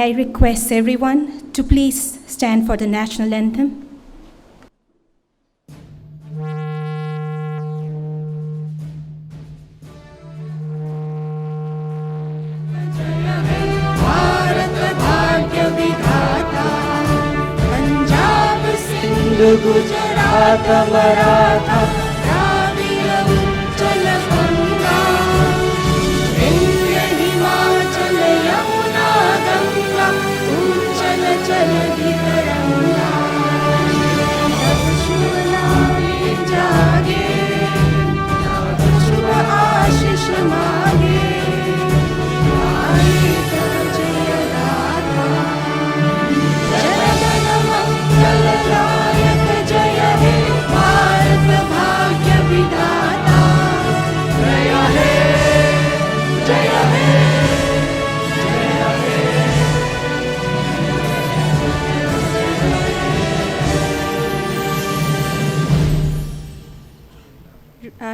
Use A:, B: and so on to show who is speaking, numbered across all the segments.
A: I request everyone to please stand for the national anthem.
B: Gujarat Maratha Dravid उच्चल Ganga Vindhya Himachal Yamuna Ganga उच्चल जलधि तरंगा तब शुभ नामे जागे तब शुभ आशीष मांगे आए तब जय गाथा जन गण मंगल दायक जय हे भारत भाग्य विधाता जय हे जय हे जय हे।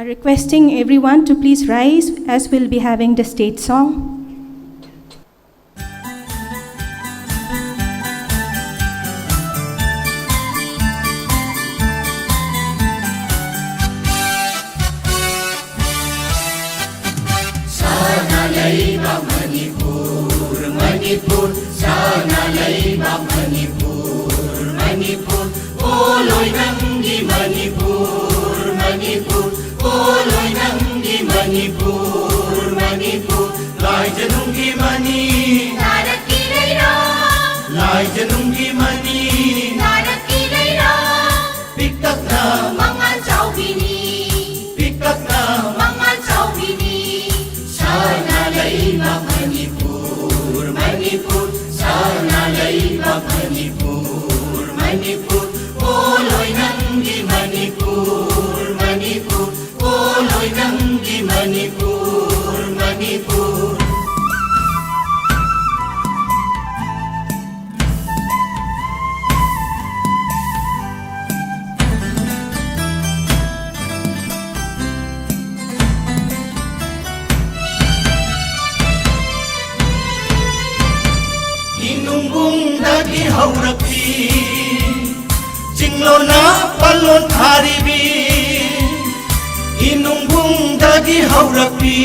A: Requesting everyone to please rise as we'll be having the state song.
B: Manipur, Sanalaiba Manipur, Manipur, Poloi Nangi Manipur, Manipur, Poloi Nangi Manipur, Manipur, Lai Janungi Mani, Naraki Leira, Lai Janungi Mani, Naraki Leira, Pick up na Mangan Chowbini, Pick up na Mangan Chowbini, Sanalaiba Manipur, Manipur, Sanalaiba Manipur, Manipur, Poloi Nangi Manipur, Manipur, Poloi Nangi Manipur, Manipur. Inungbung dagi haurapi Jinglo na palon haribi Inungbung dagi haurapi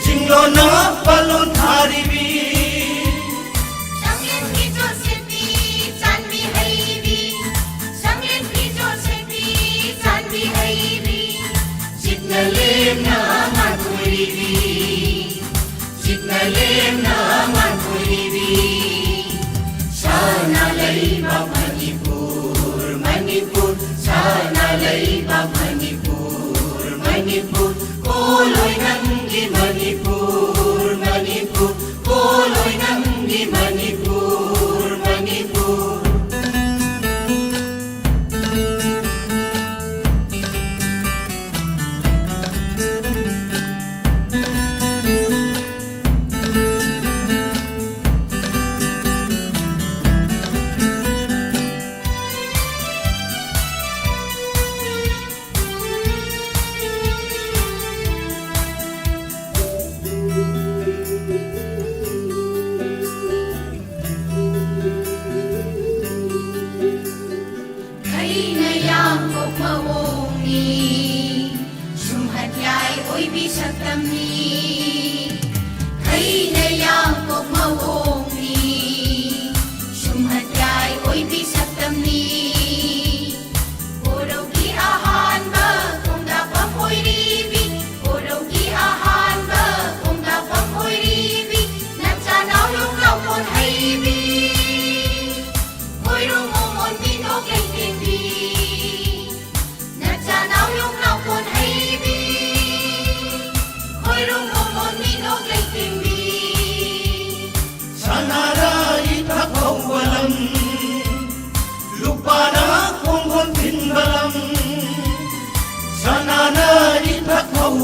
B: Jinglo na palon haribi Sanglen kijo sepi chanbi haibi Sanglen kijo sepi chanbi haibi Jitna lem na maturibi Jitna lem na maturibi Sanalaiba Manipur, Manipur, Sanalaiba Manipur, Manipur, Poloi Nangi Manipur, Manipur, Poloi Nangi Manipur, Manipur.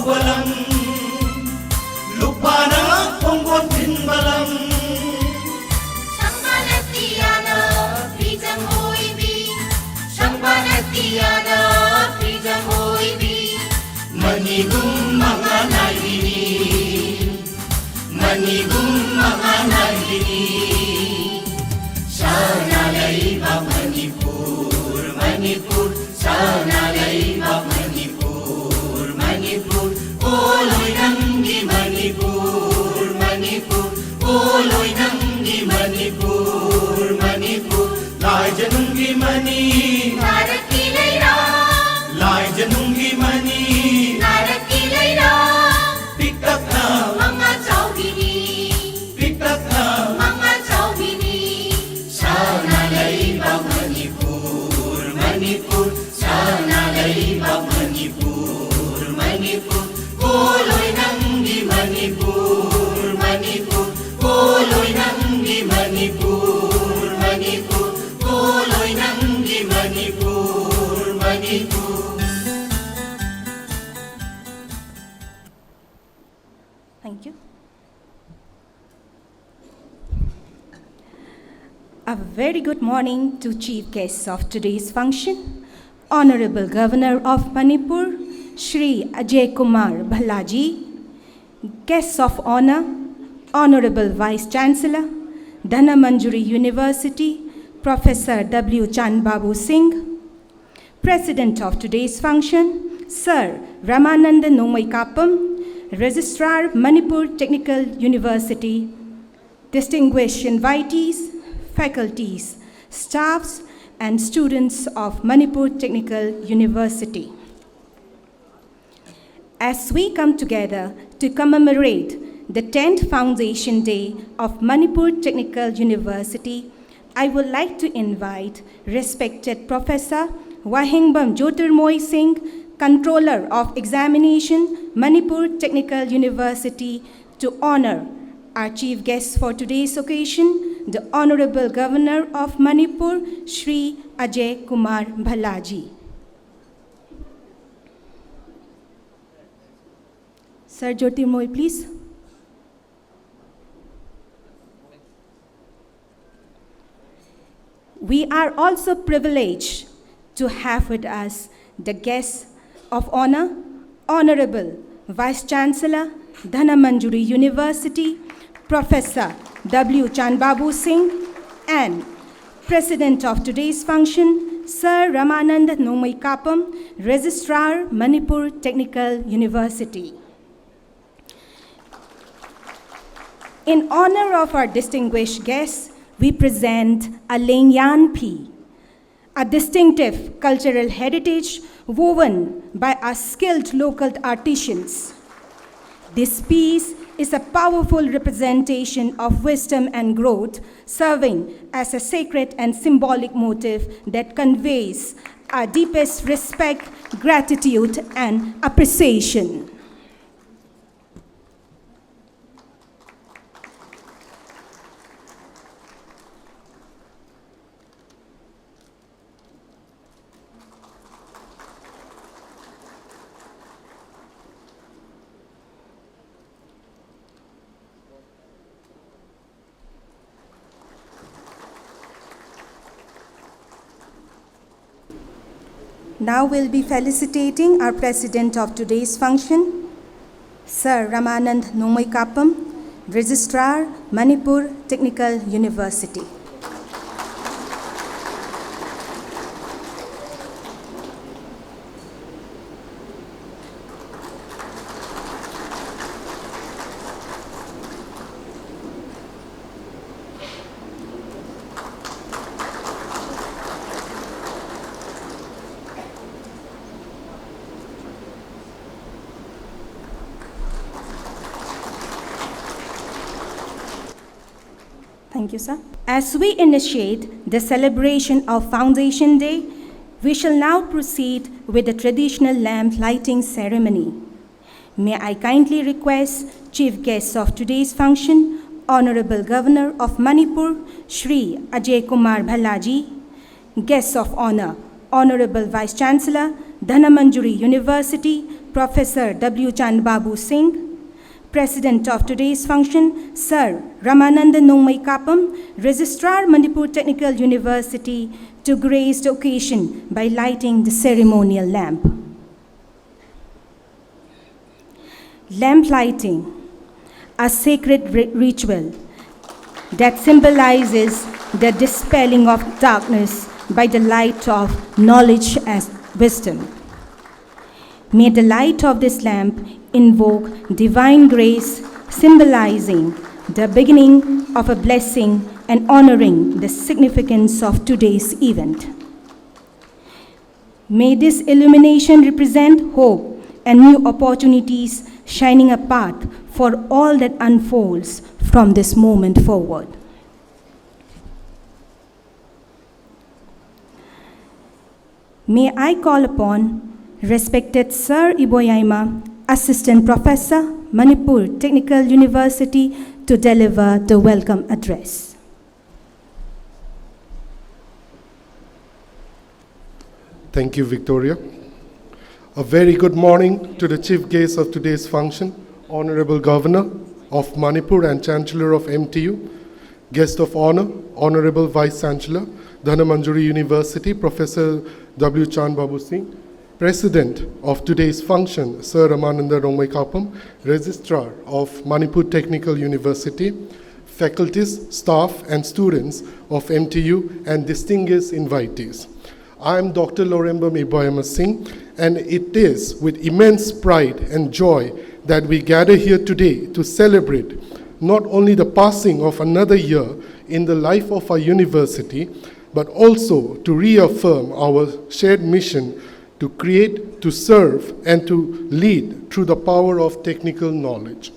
B: Balam Lupana Ponggon Balam Sangbanatiana Pijam Hoibi Sangbanatiana Pijam Hoibi Manigum Manganayini Manibum mga Nandini. Sana laiba Manipur, Manipur. Sana laiba Manipur, Manipur. Oloy nanggi Manipur, Manipur. Oloy nanggi Manipur, Manipur. Lai janungi mani,
C: Bharat की Laila
B: lai janungi mani.
C: Bharat की Laila
B: Pick up now,
C: मंगा चौबिनी
B: pick up now.
C: मंगा चौबिनी
B: Sana laiba Manipur, Manipur. Sana laiba Manipur, Manipur. Oloy nanggi Manipur, Manipur. Oloy nanggi Manipur, Manipur. Oloy nanggi Manipur, Manipur.
A: Thank you. A very good morning to chief guests of today's function, Honorable Governor of Manipur, Shri Ajay Kumar Bhallaji, guests of honor, Honorable Vice Chancellor, Dhanamanjuri University, Professor W. Chand Babu Singh, President of today's function, Sir Ramananda Nomai Kapam, Registrar, Manipur Technical University, distinguished invitees, faculties, staffs, and students of Manipur Technical University. As we come together to commemorate the 10th Foundation Day of Manipur Technical University, I would like to invite respected Professor Wahingbam Jyotirmoy Singh, Controller of Examination, Manipur Technical University, to honor our chief guest for today's occasion, the Honorable Governor of Manipur, Shri Ajay Kumar Bhallaji. Sir Jyotirmoy, please. We are also privileged to have with us the guests of honor, Honorable Vice Chancellor, Dhanamanjuri University, Professor W. Chand Babu Singh, and President of today's function, Sir Ramananda Nomai Kapam, Registrar, Manipur Technical University. In honor of our distinguished guests, we present a Lengyan, a distinctive cultural heritage woven by our skilled local artisans. This piece is a powerful representation of wisdom and growth, serving as a sacred and symbolic motive that conveys our deepest respect, gratitude, and appreciation. Now we'll be felicitating our president of today's function, Sir Ramanand Nomai Kapam, Registrar, Manipur Technical University. Thank you, sir. As we initiate the celebration of Foundation Day, we shall now proceed with the traditional lamp lighting ceremony. May I kindly request Chief Guest of today's function, Honorable Governor of Manipur, Shri Ajay Kumar Bhallaji, Guests of Honor, Honorable Vice Chancellor, Dhanamanjuri University, Professor W. Chand Babu Singh, President of today's function, Sir Ramananda Nomai Kapam, Registrar, Manipur Technical University, to grace the occasion by lighting the ceremonial lamp. Lamp lighting. a sacred ritual that symbolizes the dispelling of darkness by the light of knowledge as wisdom. May the light of this lamp invoke divine grace, symbolizing the beginning of a blessing and honoring the significance of today's event. May this illumination represent hope and new opportunities, shining a path for all that unfolds from this moment forward. May I call upon respected Sir Iboyaima, Assistant Professor, Manipur Technical University, to deliver the welcome address.
D: Thank you, Victoria. A very good morning to the chief guest of today's function, Honorable Governor of Manipur and Chancellor of MTU, guest of honor, Honorable Vice Chancellor, Dhanamanjuri University, Professor W. Chan Babu Singh, President of today's function, Sir Ramananda Romai-Kapam, Registrar of Manipur Technical University, faculties, staff, and students of MTU, and distinguished invitees. I am Dr. Lorembam Iboyama Singh, and it is with immense pride and joy that we gather here today to celebrate not only the passing of another year in the life of our university, but also to reaffirm our shared mission to create, to serve, and to lead through the power of technical knowledge.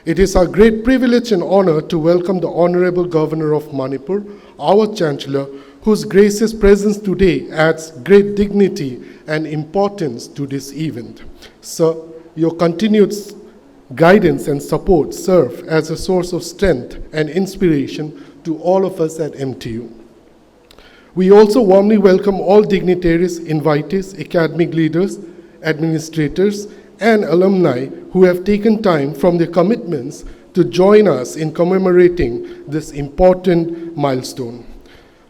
D: It is our great privilege and honor to welcome the Honorable Governor of Manipur, our Chancellor, whose gracious presence today adds great dignity and importance to this event. Sir, your continued guidance and support serve as a source of strength and inspiration to all of us at MTU. We also warmly welcome all dignitaries, invitees, academic leaders, administrators, and alumni who have taken time from their commitments to join us in commemorating this important milestone.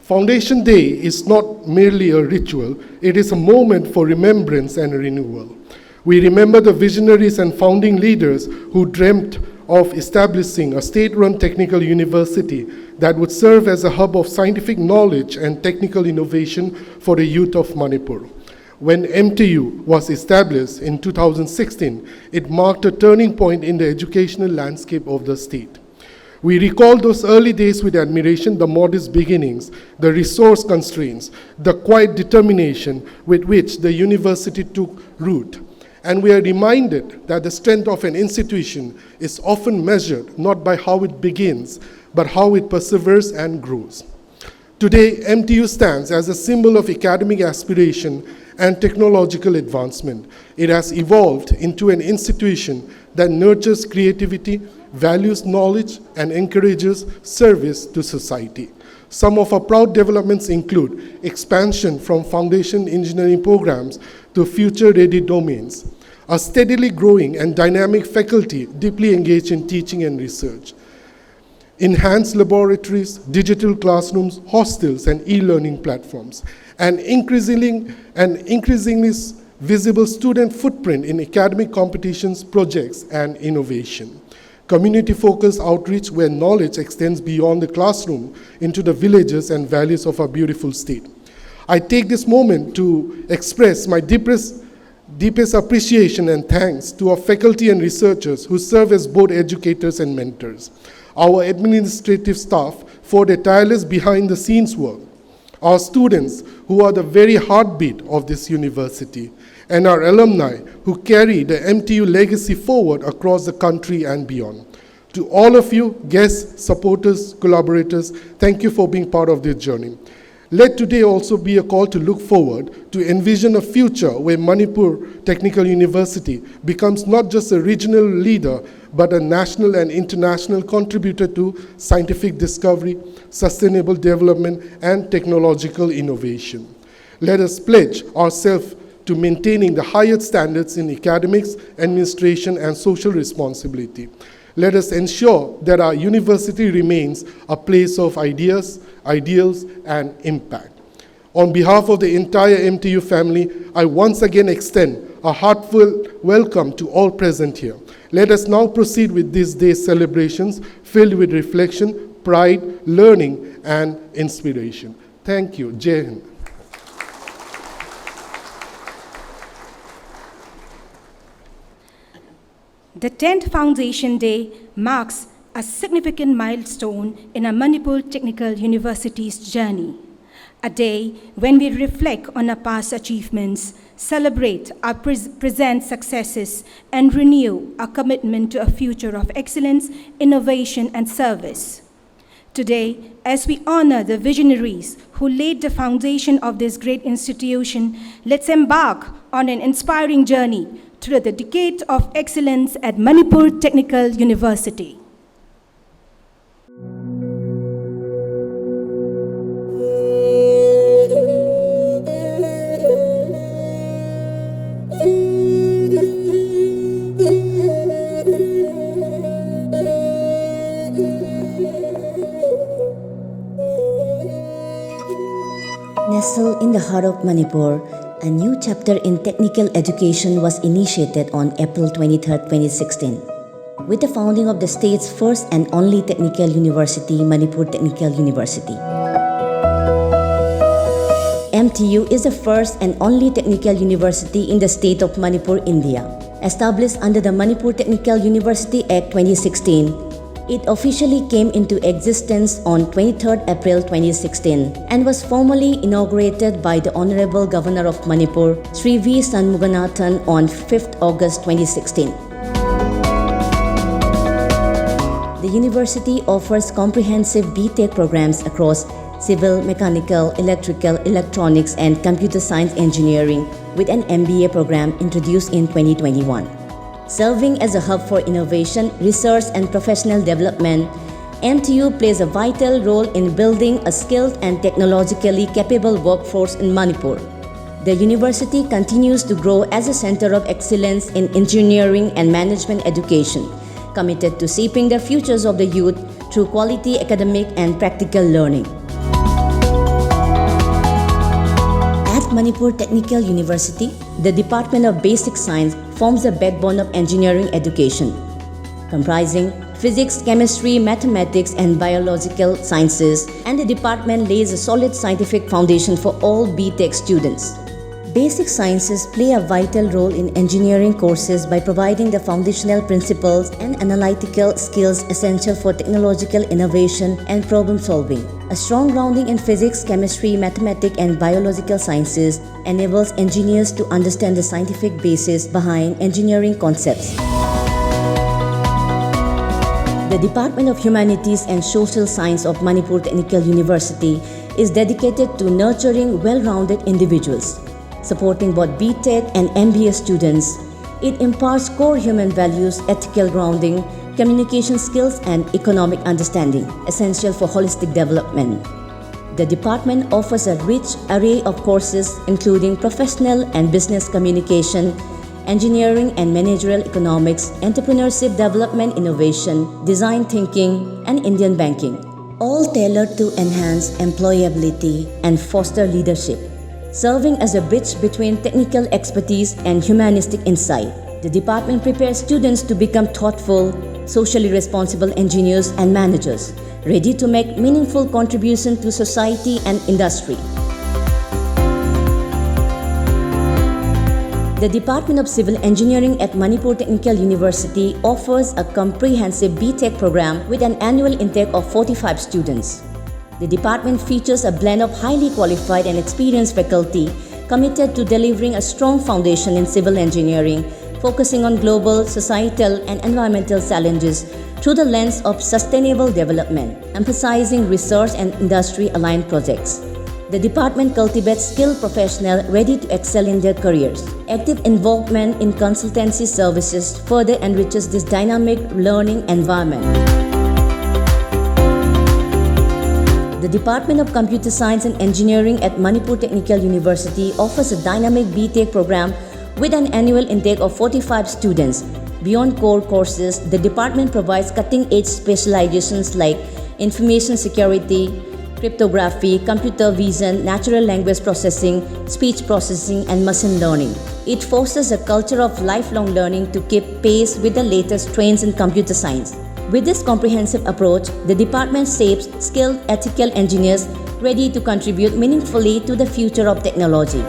D: Foundation Day is not merely a ritual, it is a moment for remembrance and renewal. We remember the visionaries and founding leaders who dreamt of establishing a state-run technical university that would serve as a hub of scientific knowledge and technical innovation for the youth of Manipur. When MTU was established in 2016, it marked a turning point in the educational landscape of the state. We recall those early days with admiration, the modest beginnings, the resource constraints, the quiet determination with which the university took root. And we are reminded that the strength of an institution is often measured not by how it begins, but how it perseveres and grows. Today, MTU stands as a symbol of academic aspiration and technological advancement. It has evolved into an institution that nurtures creativity, values knowledge, and encourages service to society. Some of our proud developments include expansion from foundation engineering programs to future-ready domains, a steadily growing and dynamic faculty deeply engaged in teaching and research, enhanced laboratories, digital classrooms, hostels, and e-learning platforms, and increasingly visible student footprint in academic competitions, projects, and innovation. Community-focused outreach where knowledge extends beyond the classroom into the villages and valleys of our beautiful state. I take this moment to express my deepest appreciation and thanks to our faculty and researchers who serve as both educators and mentors, our administrative staff for their tireless behind-the-scenes work, our students who are the very heartbeat of this university, and our alumni who carry the MTU legacy forward across the country and beyond. To all of you, guests, supporters, collaborators, thank you for being part of this journey. Let today also be a call to look forward, to envision a future where Manipur Technical University becomes not just a regional leader, but a national and international contributor to scientific discovery, sustainable development, and technological innovation. Let us pledge ourselves to maintaining the highest standards in academics, administration, and social responsibility. Let us ensure that our university remains a place of ideas, ideals, and impact. On behalf of the entire MTU family, I once again extend a heartfelt welcome to all present here. Let us now proceed with this day's celebrations filled with reflection, pride, learning, and inspiration. Thank you. Jai Hind.
A: The 10th Foundation Day marks a significant milestone in a Manipur Technical University's journey. A day when we reflect on our past achievements, celebrate our present successes, and renew our commitment to a future of excellence, innovation, and service. Today, as we honor the visionaries who laid the foundation of this great institution, let's embark on an inspiring journey through the decade of excellence at Manipur Technical University.
E: Nestled in the heart of Manipur, a new chapter in technical education was initiated on April 23, 2016, with the founding of the state's first and only technical university, Manipur Technical University. MTU is the first and only technical university in the state of Manipur, India. Established under the Manipur Technical University Act 2016, it officially came into existence on 23 April 2016 and was formally inaugurated by the Honorable Governor of Manipur, Sri V. Shanmuganathan, on 5 August 2016. The university offers comprehensive BTech programs across civil, mechanical, electrical, electronics, and computer science engineering with an MBA program introduced in 2021. Serving as a hub for innovation, research, and professional development, MTU plays a vital role in building a skilled and technologically capable workforce in Manipur. The university continues to grow as a center of excellence in engineering and management education, committed to shaping the futures of the youth through quality academic and practical learning. At Manipur Technical University, the Department of Basic Science forms the backbone of engineering education, comprising physics, chemistry, mathematics, and biological sciences, and the department lays a solid scientific foundation for all BTech students. Basic sciences play a vital role in engineering courses by providing the foundational principles and analytical skills essential for technological innovation and problem solving. A strong grounding in physics, chemistry, mathematics, and biological sciences enables engineers to understand the scientific basis behind engineering concepts. The Department of Humanities and Social Science of Manipur Technical University is dedicated to nurturing well-rounded individuals. Supporting both BTech and MBA students, it imparts core human values, ethical grounding, communication skills, and economic understanding, essential for holistic development. The department offers a rich array of courses including professional and business communication, engineering and managerial economics, entrepreneurship development, innovation, design thinking, and Indian banking, all tailored to enhance employability and foster leadership. Serving as a bridge between technical expertise and humanistic insight, the department prepares students to become thoughtful, socially responsible engineers and managers, ready to make meaningful contributions to society and industry. The Department of Civil Engineering at Manipur Technical University offers a comprehensive BTech program with an annual intake of 45 students. The department features a blend of highly qualified and experienced faculty committed to delivering a strong foundation in civil engineering, focusing on global, societal, and environmental challenges through the lens of sustainable development, emphasizing research and industry-aligned projects. The department cultivates skilled professionals ready to excel in their careers. Active involvement in consultancy services further enriches this dynamic learning environment. The Department of Computer Science and Engineering at Manipur Technical University offers a dynamic BTech program with an annual intake of 45 students. Beyond core courses, the department provides cutting-edge specializations like information security, cryptography, computer vision, natural language processing, speech processing, and machine learning. It fosters a culture of lifelong learning to keep pace with the latest trends in computer science. With this comprehensive approach, the department shapes skilled ethical engineers ready to contribute meaningfully to the future of technology.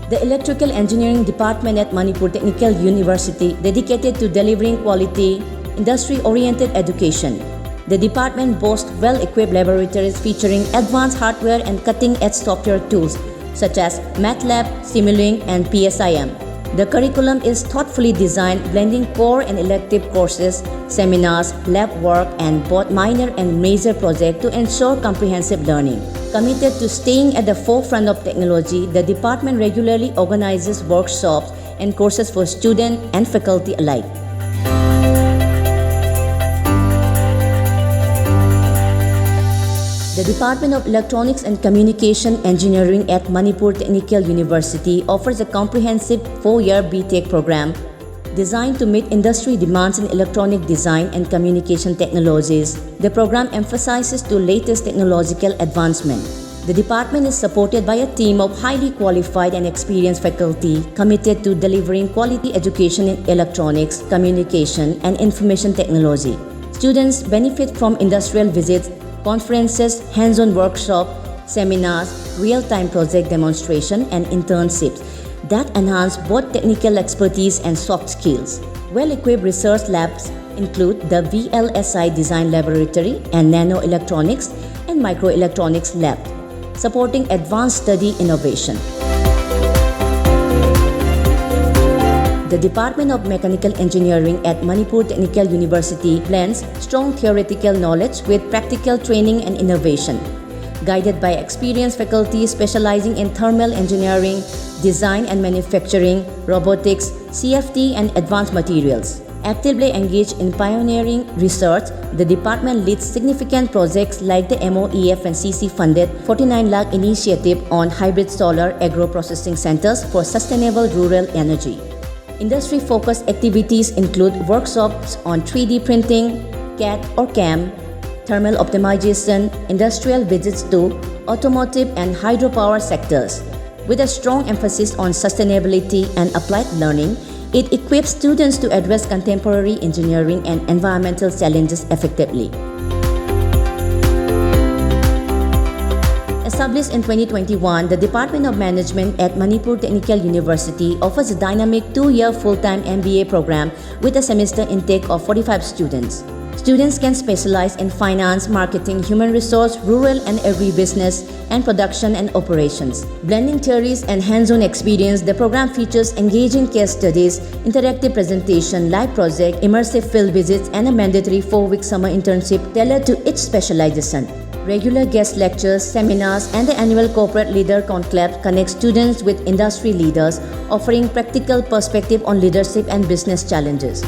E: The Electrical Engineering Department at Manipur Technical University dedicated to delivering quality, industry-oriented education. The department boasts well-equipped laboratories featuring advanced hardware and cutting-edge software tools such as MATLAB, Simulink, and PSIM. The curriculum is thoughtfully designed, blending core and elective courses, seminars, lab work, and both minor and major projects to ensure comprehensive learning. Committed to staying at the forefront of technology, the department regularly organizes workshops and courses for students and faculty alike. The Department of Electronics and Communication Engineering at Manipur Technical University offers a comprehensive 4-year BTech program designed to meet industry demands in electronic design and communication technologies. The program emphasizes the latest technological advancement. The department is supported by a team of highly qualified and experienced faculty committed to delivering quality education in electronics, communication, and information technology. Students benefit from industrial visits, conferences, hands-on workshops, seminars, real-time project demonstration, and internships that enhance both technical expertise and soft skills. Well-equipped research labs include the VLSI Design Laboratory and Nanoelectronics and Microelectronics Lab, supporting advanced study innovation. The Department of Mechanical Engineering at Manipur Technical University blends strong theoretical knowledge with practical training and innovation. Guided by experienced faculty specializing in thermal engineering, design and manufacturing, robotics, CFD, and advanced materials. Actively engaged in pioneering research, the department leads significant projects like the MOEF and CC-funded 49 lakh initiative on hybrid solar agro-processing centers for sustainable rural energy. Industry-focused activities include workshops on 3D printing, CAD or CAM, thermal optimization, industrial visits to automotive and hydropower sectors. With a strong emphasis on sustainability and applied learning, it equips students to address contemporary engineering and environmental challenges effectively. Established in 2021, the Department of Management at Manipur Technical University offers a dynamic 2-year full-time MBA program with a semester intake of 45 students. Students can specialize in finance, marketing, human resource, rural and agribusiness, and production and operations. Blending theories and hands-on experience, the program features engaging case studies, interactive presentation, live project, immersive field visits, and a mandatory 4-week summer internship tailored to each specialization. Regular guest lectures, seminars, and the annual Corporate Leader Conclave connect students with industry leaders, offering practical perspective on leadership and business challenges.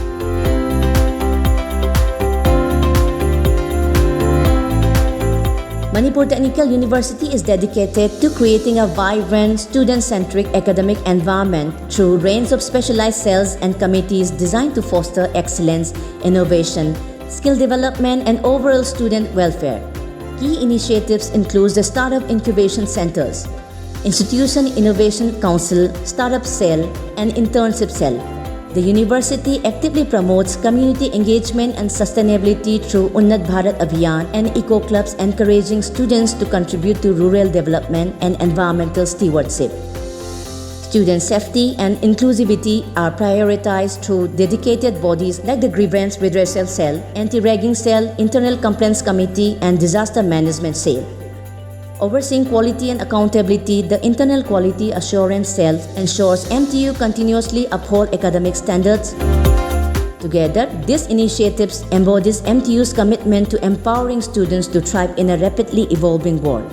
E: Manipur Technical University is dedicated to creating a vibrant, student-centric academic environment through a range of specialized cells and committees designed to foster excellence, innovation, skill development, and overall student welfare. Key initiatives include the Startup Incubation Centers, Institution Innovation Council, Startup Cell, and Internship Cell. The university actively promotes community engagement and sustainability through Unnat Bharat Abhiyan and eco-clubs, encouraging students to contribute to rural development and environmental stewardship. Student safety and inclusivity are prioritized through dedicated bodies like the Grievance Redressal Cell, Anti-Ragging Cell, Internal Complaints Committee, and Disaster Management Cell. Overseeing quality and accountability, the Internal Quality Assurance Cell ensures MTU continuously uphold academic standards. Together, these initiatives embodies MTU's commitment to empowering students to thrive in a rapidly evolving world.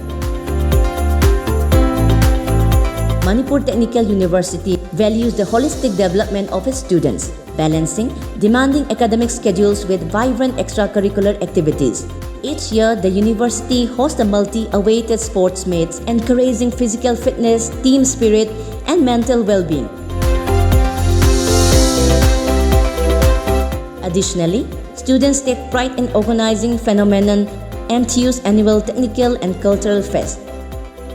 E: Manipur Technical University values the holistic development of its students, balancing demanding academic schedules with vibrant extracurricular activities. Each year, the university hosts a multi-awaited sports meets, encouraging physical fitness, team spirit, and mental well-being. Additionally, students take pride in organizing Phenomenon, MTU's annual Technical and Cultural Fest.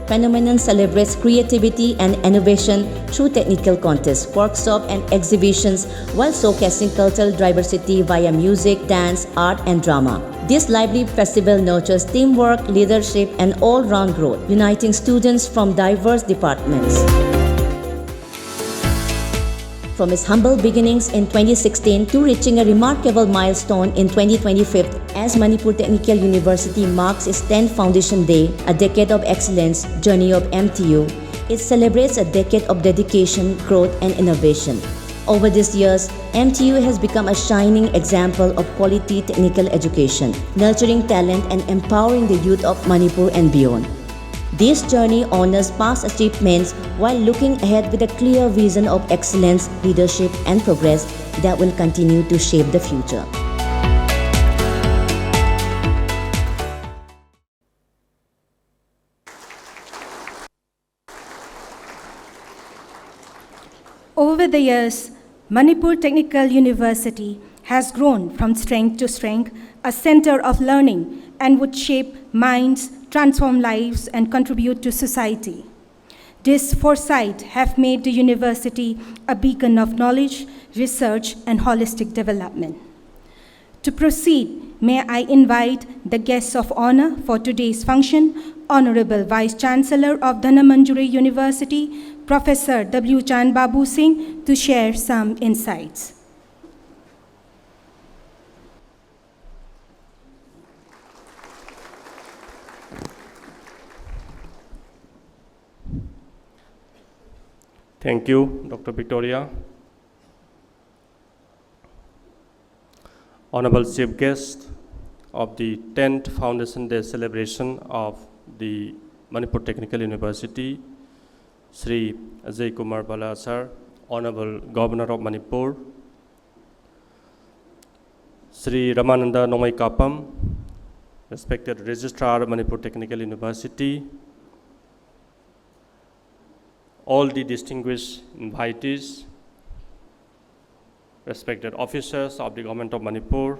E: Phenomenon celebrates creativity and innovation through technical contests, workshops, and exhibitions while showcasing cultural diversity via music, dance, art, and drama. This lively festival nurtures teamwork, leadership, and all-round growth, uniting students from diverse departments. From its humble beginnings in 2016 to reaching a remarkable milestone in 2025 as Manipur Technical University marks its 10th Foundation Day, a decade of excellence journey of MTU, it celebrates a decade of dedication, growth, and innovation. Over these years, MTU has become a shining example of quality technical education, nurturing talent and empowering the youth of Manipur and beyond. This journey honors past achievements while looking ahead with a clear vision of excellence, leadership, and progress that will continue to shape the future.
A: Over the years, Manipur Technical University has grown from strength to strength, a center of learning, and would shape minds, transform lives, and contribute to society. This foresight have made the university a beacon of knowledge, research, and holistic development. To proceed, may I invite the guests of honor for today's function, Honorable Vice Chancellor of Dhanamanjuri University, Professor W. Chan Babu Singh, to share some insights.
F: Thank you, Dr. Victoria. Honorable Chief Guest of the 10th Foundation Day celebration of the Manipur Technical University, Sri Ajay Kumar Bala Sir, Honorable Governor of Manipur, Sri Ramananda Nomai Kapam, respected Registrar of Manipur Technical University, all the distinguished invitees, respected officers of the Government of Manipur,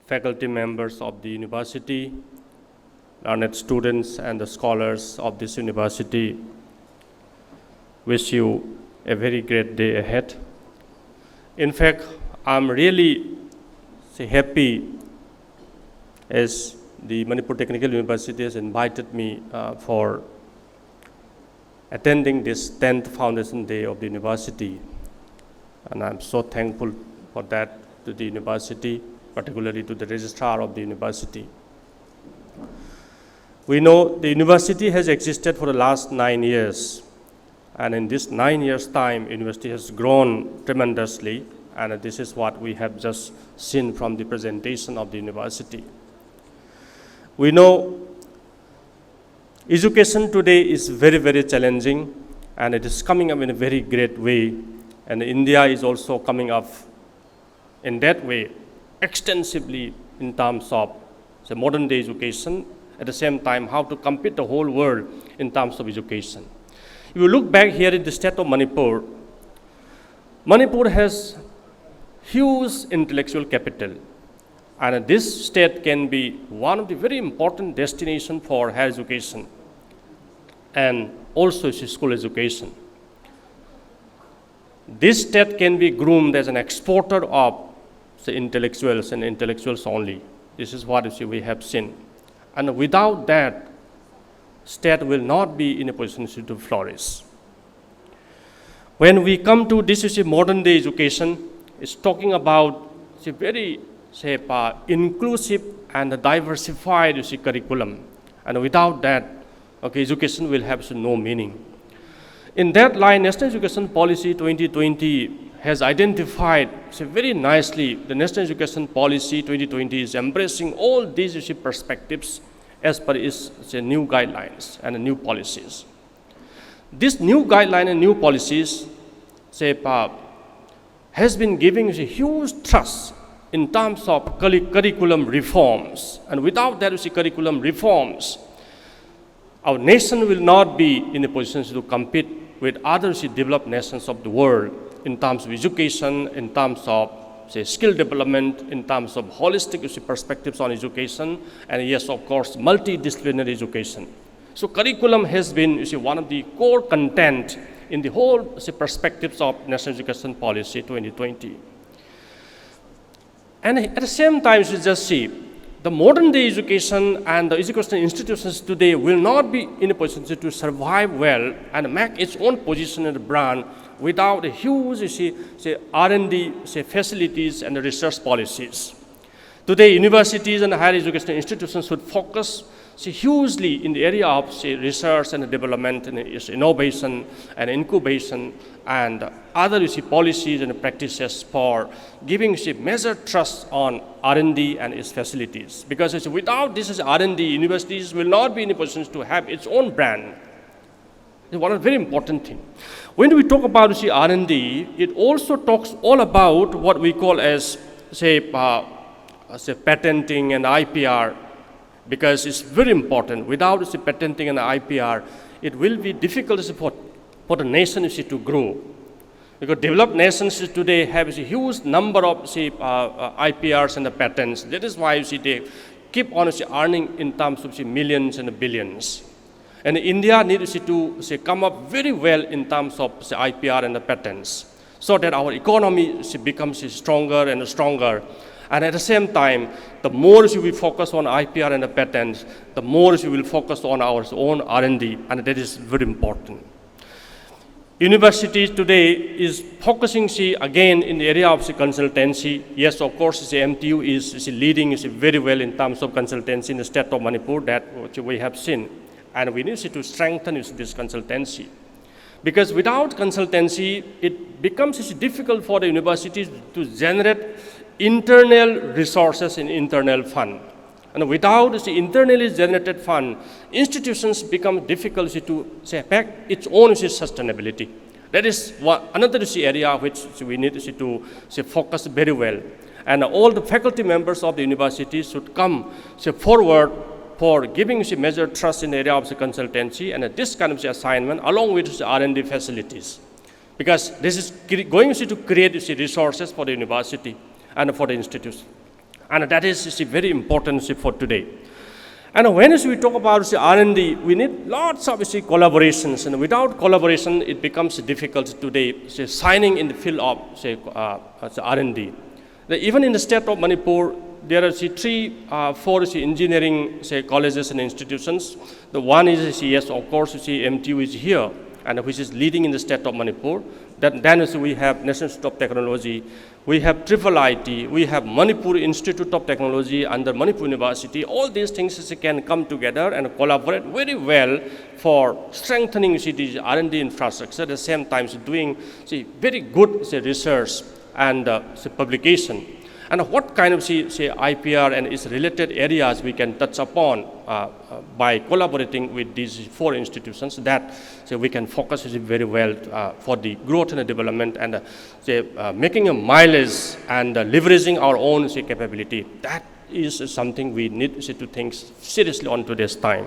F: faculty members of the university, learned students and the scholars of this university, wish you a very great day ahead. In fact, I'm really happy as the Manipur Technical University has invited me for attending this 10th Foundation Day of the university. And I'm so thankful for that to the university, particularly to the registrar of the university. We know the university has existed for the last 9 years. And in this 9 years' time, university has grown tremendously. And this is what we have just seen from the presentation of the university. We know education today is very, very challenging, and it is coming up in a very great way. And India is also coming up in that way extensively in terms of modern day education, at the same time how to compete the whole world in terms of education. If you look back here in the state of Manipur, Manipur has huge intellectual capital. And this state can be one of the very important destinations for higher education and also school education. This state can be groomed as an exporter of intellectuals and intellectuals only. This is what we have seen. And without that, state will not be in a position to flourish. When we come to this modern day education, it's talking about a very inclusive and diversified curriculum. And without that, education will have no meaning. In that line, National Education Policy 2020 has identified very nicely the National Education Policy 2020 is embracing all these perspectives as per its new guidelines and new policies. This new guideline and new policies has been giving a huge trust in terms of curriculum reforms. And without that curriculum reforms, our nation will not be in a position to compete with other developed nations of the world in terms of education, in terms of say, skill development, in terms of holistic perspectives on education, and yes, of course, multidisciplinary education. So curriculum has been one of the core content in the whole perspectives of National Education Policy 2020. And at the same time, you just see, the modern day education and the educational institutions today will not be in a position to survive well and make its own position in the brand without a huge R&D facilities and research policies. Today, universities and higher educational institutions should focus hugely in the area of research and development and innovation and incubation and other policies and practices for giving major trust on R&D and its facilities. Because without this R&D, universities will not be in a position to have its own brand. It's one very important thing. When we talk about R&D, it also talks all about what we call as patenting and IPR, because it's very important. Without patenting and IPR, it will be difficult for the nation to grow. Because developed nations today have a huge number of IPRs and the patents. That is why they keep on earning in terms of millions and billions. And India needs to come up very well in terms of IPR and the patents, so that our economy becomes stronger and stronger. And at the same time, the more we focus on IPR and the patents, the more we will focus on our own R&D, and that is very important. Universities today is focusing again in the area of consultancy. Yes, of course, MTU is leading very well in terms of consultancy in the state of Manipur, that we have seen. And we need to strengthen this consultancy. Because without consultancy, it becomes difficult for the universities to generate internal resources in internal fund. And without the internally generated fund, institutions become difficult to make its own sustainability. That is another area which we need to focus very well. And all the faculty members of the university should come forward for giving major trust in the area of consultancy and this kind of assignment along with R&D facilities. Because this is going to create resources for the university and for the institution. And that is very important for today. And when we talk about R&D, we need lots of collaborations. And without collaboration, it becomes difficult today, signing in the field of R&D. Even in the state of Manipur, there are four engineering colleges and institutions. The one is, yes, of course, MTU is here, and which is leading in the state of Manipur. Then we have National Institute of Technology, we have IIIT, we have Manipur Institute of Technology under Manipur University. All these things can come together and collaborate very well for strengthening the R&D infrastructure, at the same time doing very good research and publication. And what kind of IPR and its related areas we can touch upon by collaborating with these four institutions, that we can focus very well for the growth and development and making a mileage and leveraging our own capability. That is something we need to think seriously on today's time.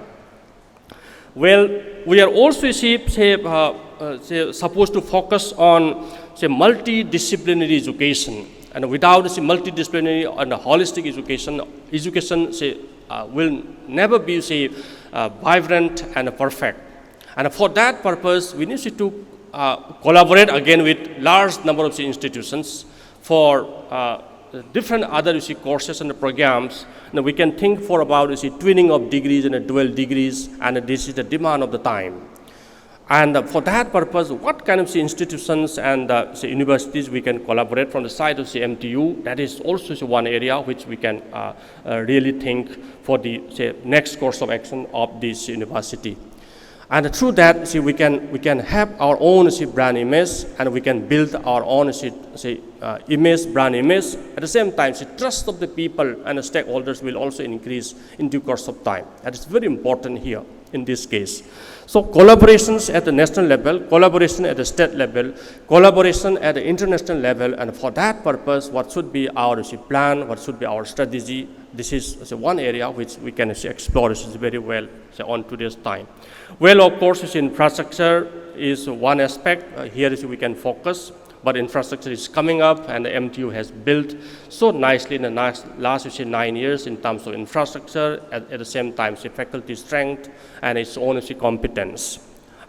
F: Well, we are also supposed to focus on multidisciplinary education. And without multidisciplinary and holistic education will never be vibrant and perfect. And for that purpose, we need to collaborate again with large number of institutions for different other courses and programs. And we can think for about twinning of degrees and dual degrees, and this is the demand of the time. And for that purpose, what kind of institutions and universities we can collaborate from the side of MTU, that is also one area which we can really think for the next course of action of this university. And through that, we can have our own brand image, and we can build our own brand image. At the same time, trust of the people and the stakeholders will also increase in due course of time. That is very important here in this case. So collaborations at the national level, collaboration at the state level, collaboration at the international level, and for that purpose, what should be our plan, what should be our strategy, this is one area which we can explore very well on today's time. Well, of course, infrastructure is one aspect. Here we can focus. but infrastructure is coming up, and the MTU has built so nicely in the last 9 years in terms of infrastructure, at the same time, faculty strength and its own competence.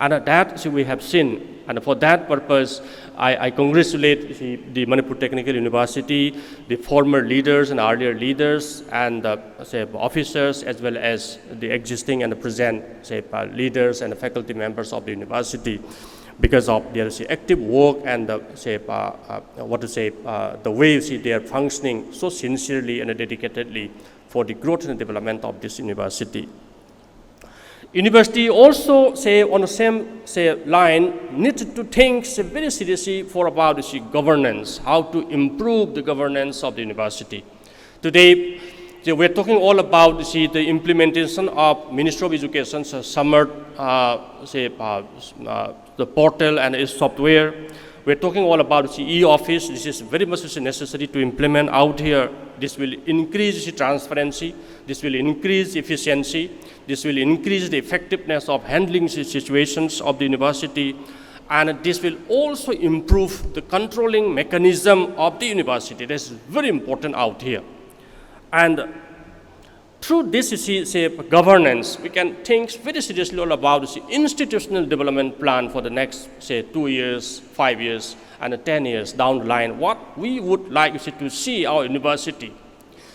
F: And that we have seen, and for that purpose, I congratulate the Manipur Technical University, the former leaders and earlier leaders, and the officers, as well as the existing and the present leaders and the faculty members of the university, because of their active work and the way they are functioning so sincerely and dedicatedly for the growth and development of this university. University also on the same line needs to think very seriously for about governance, how to improve the governance of the university. Today, we're talking all about the implementation of Ministry of Education's summer the portal and its software. We're talking all about the e-office. This is very much necessary to implement out here. This will increase the transparency. This will increase efficiency. This will increase the effectiveness of handling the situations of the university. And this will also improve the controlling mechanism of the university. That's very important out here. And through this governance, we can think very seriously all about the institutional development plan for the next 2 years, 5 years, and 10 years down the line, what we would like to see our university.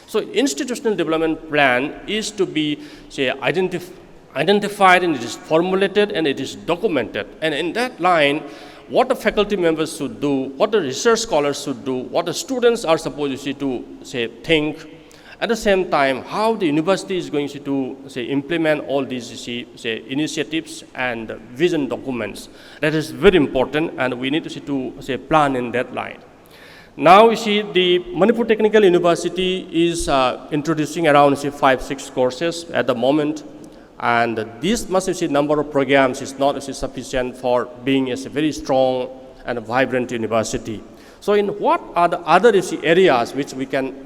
F: So institutional development plan is to be identified, and it is formulated, and it is documented. And in that line, what the faculty members should do, what the research scholars should do, what the students are supposed to think. At the same time, how the university is going to implement all these initiatives and vision documents. That is very important, and we need to plan in that line. Now, the Manipur Technical University is introducing around 5-6 courses at the moment, and this number of programs is not sufficient for being a very strong and vibrant university. So, in what are the other areas which we can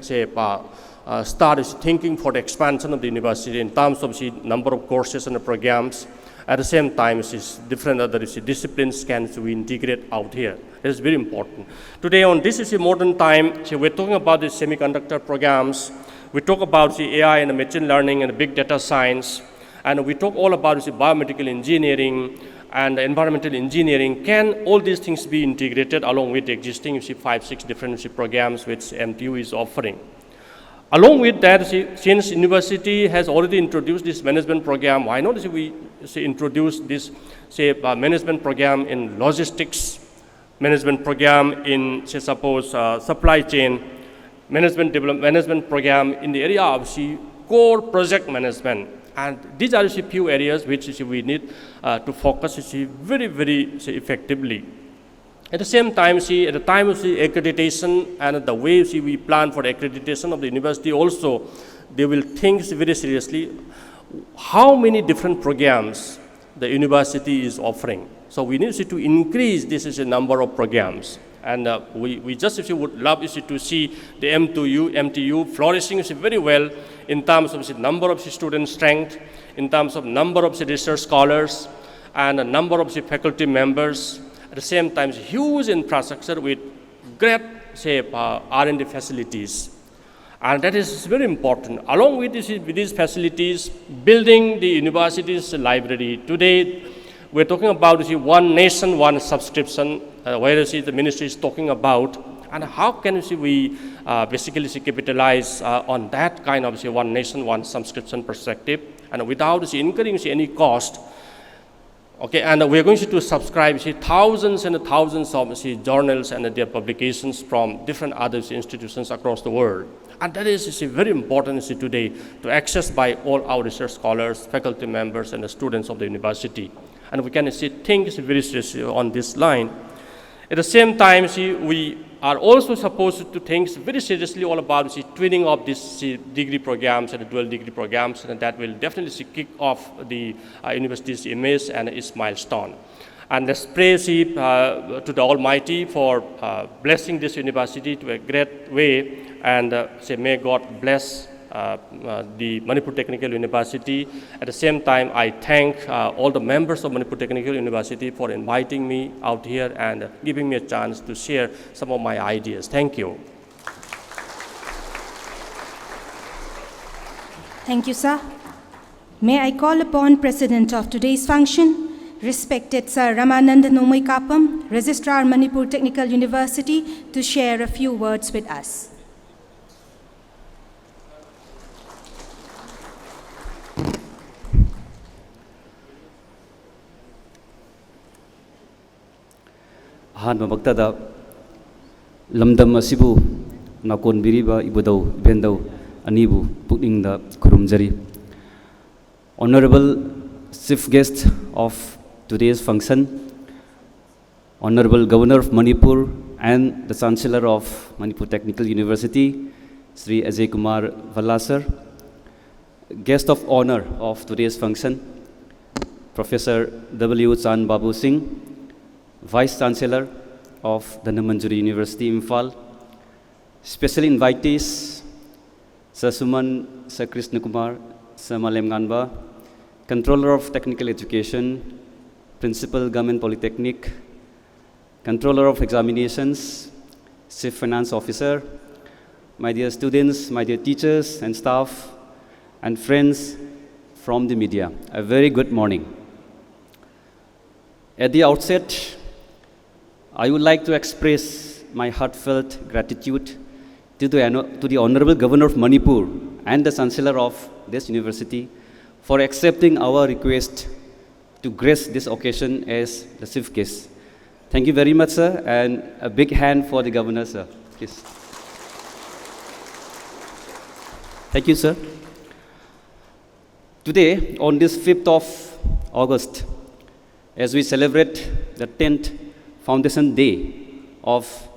F: start thinking for the expansion of the university in terms of number of courses and programs? At the same time, different other disciplines can we integrate out here. That is very important. Today, on this modern time, we're talking about the semiconductor programs. We talk about the AI and the machine learning and the big data science, and we talk all about the biomedical engineering and environmental engineering. Can all these things be integrated along with the existing 5-6 different programs which MTU is offering? Along with that, since university has already introduced this management program, why not we introduce this management program in logistics, management program in supply chain, management program in the area of core project management. And these are few areas which we need to focus very, very effectively. At the same time, at the time of accreditation and the way we plan for the accreditation of the university also, they will think very seriously how many different programs the university is offering. So we need to increase this number of programs. And we just would love to see the MTU flourishing very well in terms of the number of student strength, in terms of number of research scholars, and the number of faculty members. At the same time, huge infrastructure with great R&D facilities. And that is very important. Along with these facilities, building the university's library. Today, we're talking about one nation, one subscription, where the ministry is talking about, and how can we basically capitalize on that kind of one nation, one subscription perspective, and without incurring any cost. Okay, and we're going to subscribe thousands and thousands of journals and their publications from different other institutions across the world. And that is very important today to access by all our research scholars, faculty members, and the students of the university. And we can think very seriously on this line. At the same time, we are also supposed to think very seriously all about twinning of these degree programs and the dual degree programs, and that will definitely kick off the university's image and its milestone. And let's pray to the Almighty for blessing this university to a great way, and may God bless the Manipur Technical University. At the same time, I thank all the members of Manipur Technical University for inviting me out here and giving me a chance to share some of my ideas. Thank you.
A: Thank you, sir. May I call upon President of today's function, respected Sir Ramanand Nomoi Kapam, Registrar Manipur Technical University, to share a few words with us.
G: Ahanbamagtada lamdam asibu nakon biriba ibudau bendau anibu pukningda kurumjari. Honorable Chief Guest of today's function, Honorable Governor of Manipur and the Chancellor of Manipur Technical University, Sri Ajay Kumar Valla sir, Guest of Honor of today's function, Professor W. Chan Babu Singh, Vice Chancellor of the Namanjuri University, Imphal, special invitees, Sir Suman, Sir Krishna Kumar, Sir Malem Nganba, Controller of Technical Education, Principal Government Polytechnic, Controller of Examinations, Chief Finance Officer, my dear students, my dear teachers and staff, and friends from the media, a very good morning. At the outset, I would like to express my heartfelt gratitude to the Honorable Governor of Manipur and the Chancellor of this university for accepting our request to grace this occasion as the chief guest. Thank you very much, sir, and a big hand for the Governor, sir. Please. Thank you, sir. Today, on this 5th of August, as we celebrate the 10th Foundation Day of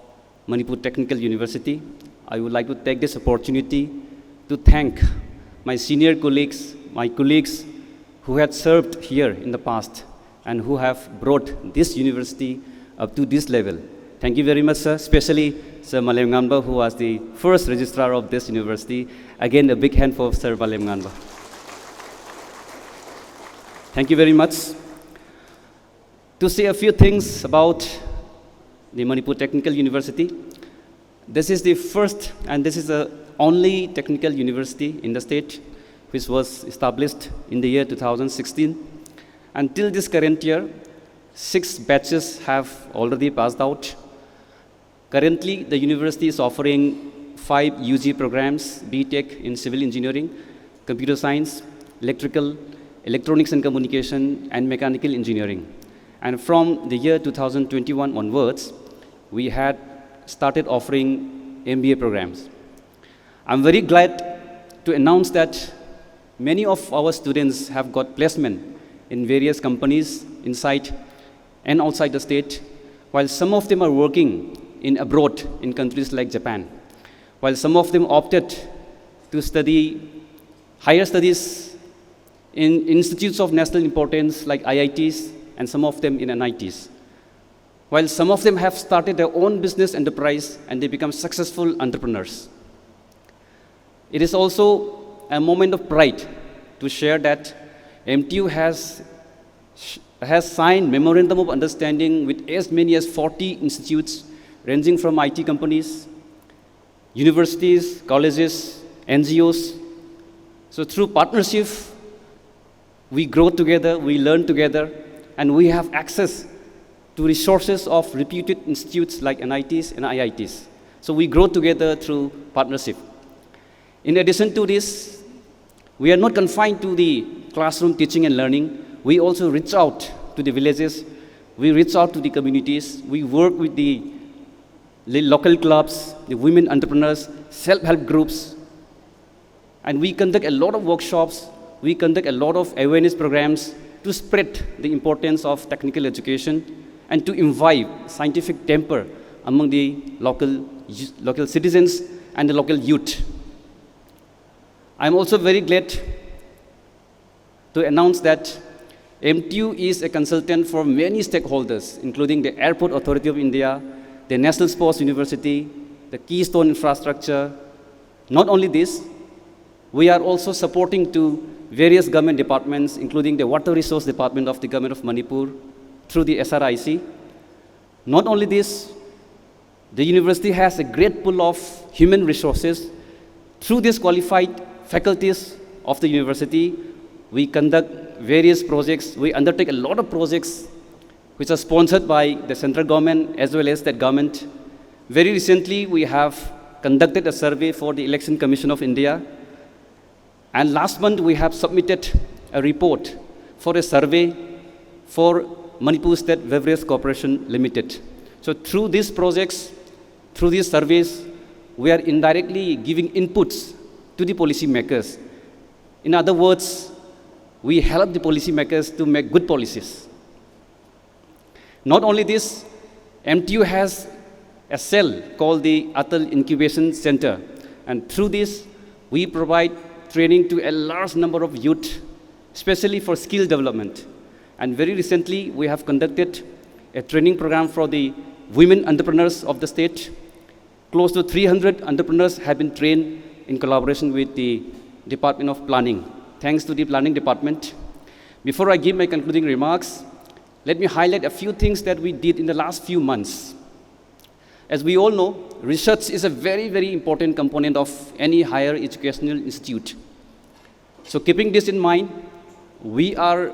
G: Manipur Technical University, I would like to take this opportunity to thank my senior colleagues, my colleagues who had served here in the past and who have brought this university up to this level. Thank you very much, sir, especially Sir Malem Nganba, who was the first registrar of this university. Again, a big hand for Sir Malem Nganba. Thank you very much. To say a few things about the Manipur Technical University, this is the first and this is the only technical university in the state which was established in the year 2016. Until this current year, 6 batches have already passed out. Currently, the university is offering 5 UG programs, BTech in civil engineering, computer science, electrical, electronics and communication, and mechanical engineering. And from the year 2021 onwards, we had started offering MBA programs. I'm very glad to announce that many of our students have got placement in various companies inside and outside the state, while some of them are working in abroad in countries like Japan, while some of them opted to study higher studies in institutes of national importance like IITs, and some of them in NITs, while some of them have started their own business enterprise and they become successful entrepreneurs. It is also a moment of pride to share that MTU has signed memorandum of understanding with as many as 40 institutes ranging from IT companies, universities, colleges, NGOs. So through partnership, we grow together, we learn together, and we have access to resources of reputed institutes like NITs and IITs. So we grow together through partnership. In addition to this, we are not confined to the classroom teaching and learning. We also reach out to the villages. We reach out to the communities. We work with the local clubs, the women entrepreneurs, self-help groups. And we conduct a lot of workshops. We conduct a lot of awareness programs to spread the importance of technical education and to imbibe scientific temper among the local citizens and the local youth. I'm also very glad to announce that MTU is a consultant for many stakeholders, including the Airport Authority of India, the National Sports University, the Keystone Infrastructure. Not only this, We are also supporting to various government departments, including the Water Resource Department of the Government of Manipur, through the SRIC. Not only this, the university has a great pool of human resources. Through these qualified faculties of the university, we conduct various projects. We undertake a lot of projects which are sponsored by the central government as well as the government. Very recently, we have conducted a survey for the Election Commission of India. And last month, we have submitted a report for a survey for Manipur State Beverage Corporation Limited. So through these projects, through these surveys, we are indirectly giving inputs to the policy makers. In other words, we help the policy makers to make good policies. Not only this, MTU has a cell called the Atal Incubation Center. And through this, we provide training to a large number of youth, especially for skill development. And very recently, we have conducted a training program for the women entrepreneurs of the state. Close to 300 entrepreneurs have been trained in collaboration with the Department of Planning. Thanks to the Planning Department. Before I give my concluding remarks, let me highlight a few things that we did in the last few months. As we all know, research is a very, very important component of any higher educational institute. So keeping this in mind, we are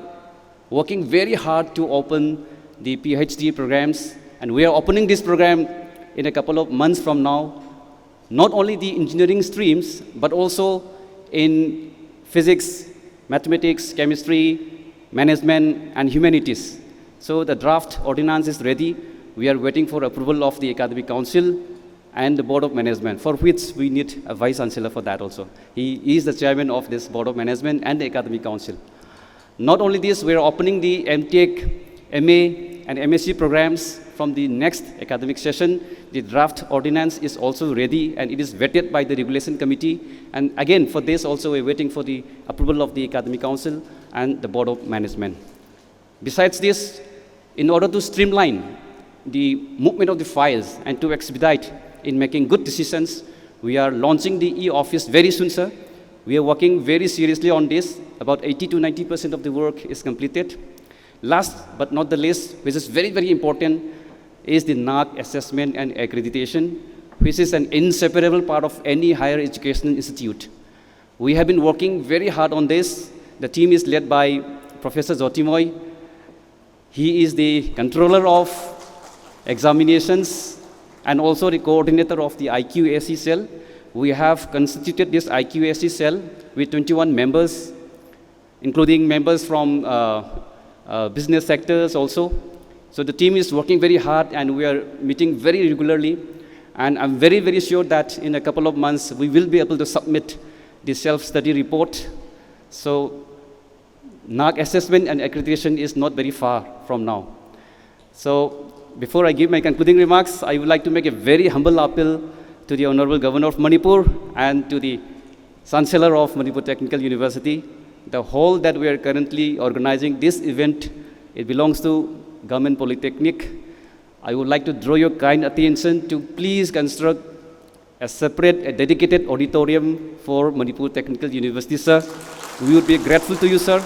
G: working very hard to open the PhD programs, and we are opening this program in a couple of months from now, not only the engineering streams, but also in physics, mathematics, chemistry, management, and humanities. So the draft ordinance is ready. We are waiting for approval of the Academic Council and the Board of Management, for which we need a Vice Chancellor for that also. He is the chairman of this Board of Management and the Academic Council. Not only this, we are opening the MTech, MA, and MSc programs from the next academic session. The draft ordinance is also ready, and it is vetted by the Regulation Committee. And again, for this also, we're waiting for the approval of the Academic Council and the Board of Management. Besides this, in order to streamline the movement of the files and to expedite in making good decisions, we are launching the e-office very soon, sir. We are working very seriously on this. About 80 to 90% of the work is completed. Last but not the least, which is very, very important, is the NAAC assessment and accreditation, which is an inseparable part of any higher educational institute. We have been working very hard on this. The team is led by Professor Jyotimoy. He is the controller of examinations and also the coordinator of the IQAC cell. We have constituted this IQAC cell with 21 members, including members from business sectors also. So the team is working very hard, and we are meeting very regularly. And I'm very, very sure that in a couple of months, we will be able to submit the self-study report. So NAAC assessment and accreditation is not very far from now. So before I give my concluding remarks, I would like to make a very humble appeal to the Honorable Governor of Manipur and to the Chancellor of Manipur Technical University. The hall that we are currently organizing this event, it belongs to Government Polytechnic. I would like to draw your kind attention to please construct a separate, a dedicated auditorium for Manipur Technical University, sir. We would be grateful to you, sir.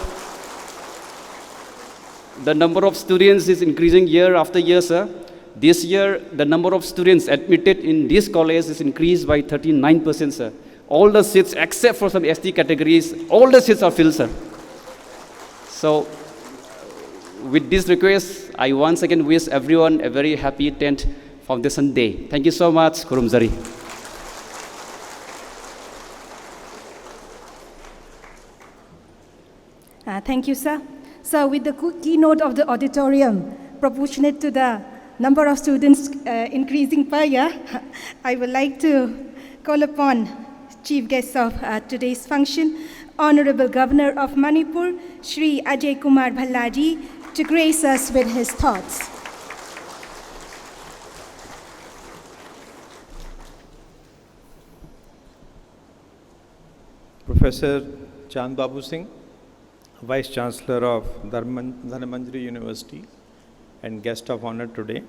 G: The number of students is increasing year after year, sir. This year, the number of students admitted in this college is increased by 39%, sir. All the seats, except for some ST categories, all the seats are filled, sir. So, with this request, I once again wish everyone a very happy 10th Foundation Day. Thank you so much, Kurumzari.
A: Thank you, sir. So with the keynote of the auditorium, proportionate to the number of students increasing per year, I would like to call upon chief guest of today's function, Honorable Governor of Manipur, Shri Ajay Kumar Bhallaji, to grace us with his thoughts.
H: Professor Chand Babu Singh, Vice Chancellor of Dhanamanjari University and guest of honor today,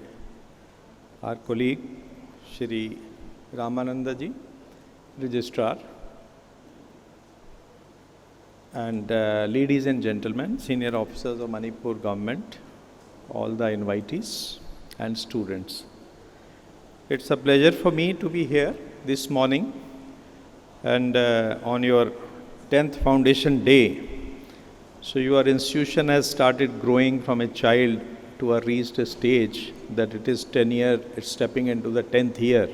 H: our colleague Shri Ramananda ji, Registrar, and ladies and gentlemen, senior officers of Manipur government, all the invitees and students. It's a pleasure for me to be here this morning and on your 10th foundation day. So your institution has started growing from a child to a reached stage that it is 10 years, it's stepping into the 10th year.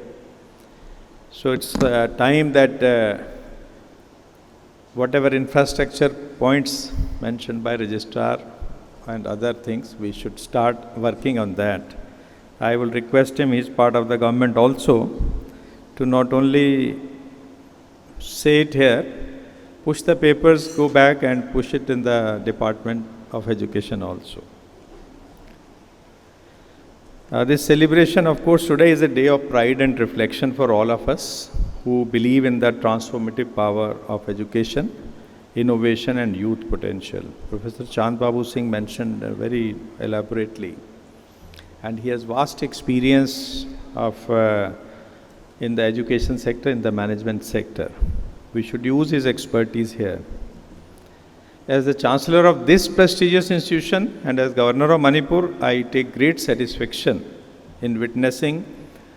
H: So it's time that whatever infrastructure points mentioned by registrar and other things, we should start working on that. I will request him, he's part of the government also, to not only say it here, push the papers, go back and push it in the Department of Education also. This celebration, of course, today is a day of pride and reflection for all of us who believe in the transformative power of education, innovation and youth potential. Professor Chand Babu Singh mentioned very elaborately, and he has vast experience of in the education sector, in the management sector. We should use his expertise here. As the Chancellor of this prestigious institution and as Governor of Manipur, I take great satisfaction in witnessing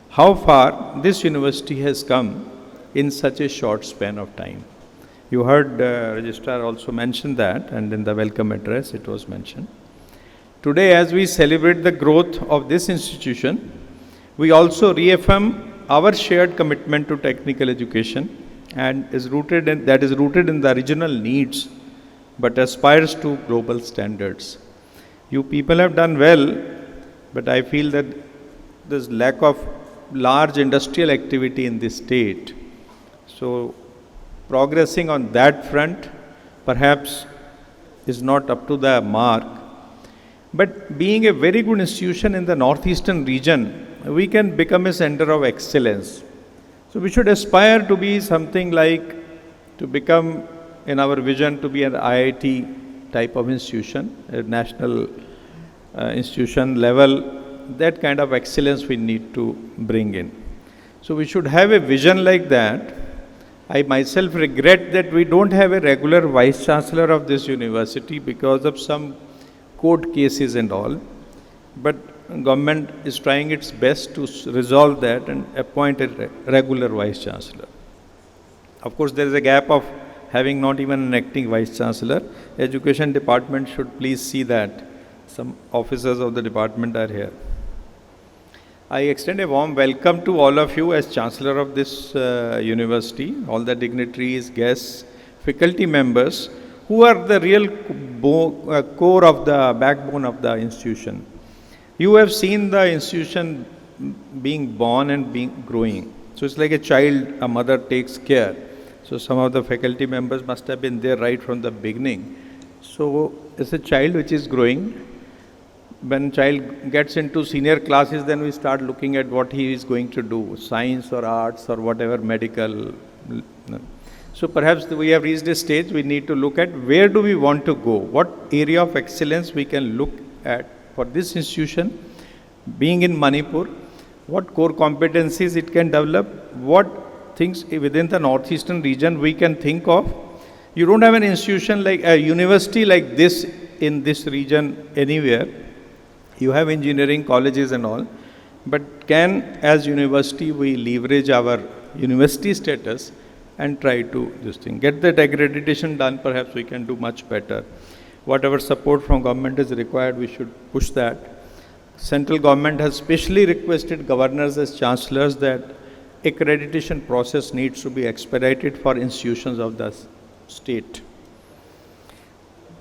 H: how far this university has come in such a short span of time. You heard Registrar also mention that, and in the welcome address it was mentioned. Today, as we celebrate the growth of this institution, we also reaffirm our shared commitment to technical education and that is rooted in the regional needs but aspires to global standards. You people have done well, but I feel that there's lack of large industrial activity in this state. So progressing on that front perhaps is not up to the mark. But being a very good institution in the northeastern region, we can become a center of excellence. So we should aspire to be something like, to become in our vision to be an IIT type of institution, a national institution level, that kind of excellence we need to bring in. So we should have a vision like that. I myself regret that we don't have a regular Vice Chancellor of this university because of some court cases and all. But government is trying its best to resolve that and appoint a regular Vice Chancellor. Of course, there is a gap of having not even an acting Vice Chancellor. Education Department should please see that. Some officers of the department are here. I extend a warm welcome to all of you as Chancellor of this university, all the dignitaries, guests, faculty members, who are the real core of the backbone of the institution. You have seen the institution being born and being growing. So it's like a child, a mother takes care. So some of the faculty members must have been there right from the beginning. So it's a child which is growing. When child gets into senior classes, then we start looking at what he is going to do, science or arts or whatever, medical. So perhaps we have reached a stage we need to look at where do we want to go, what area of excellence we can look at for this institution, being in Manipur, what core competencies it can develop, what things within the northeastern region we can think of. You don't have an institution like a university like this in this region anywhere. You have engineering colleges and all, but can as university we leverage our university status and try to this thing. Get that accreditation done, perhaps we can do much better. Whatever support from government is required, we should push that. Central government has specially requested governors as chancellors that accreditation process needs to be expedited for institutions of the state.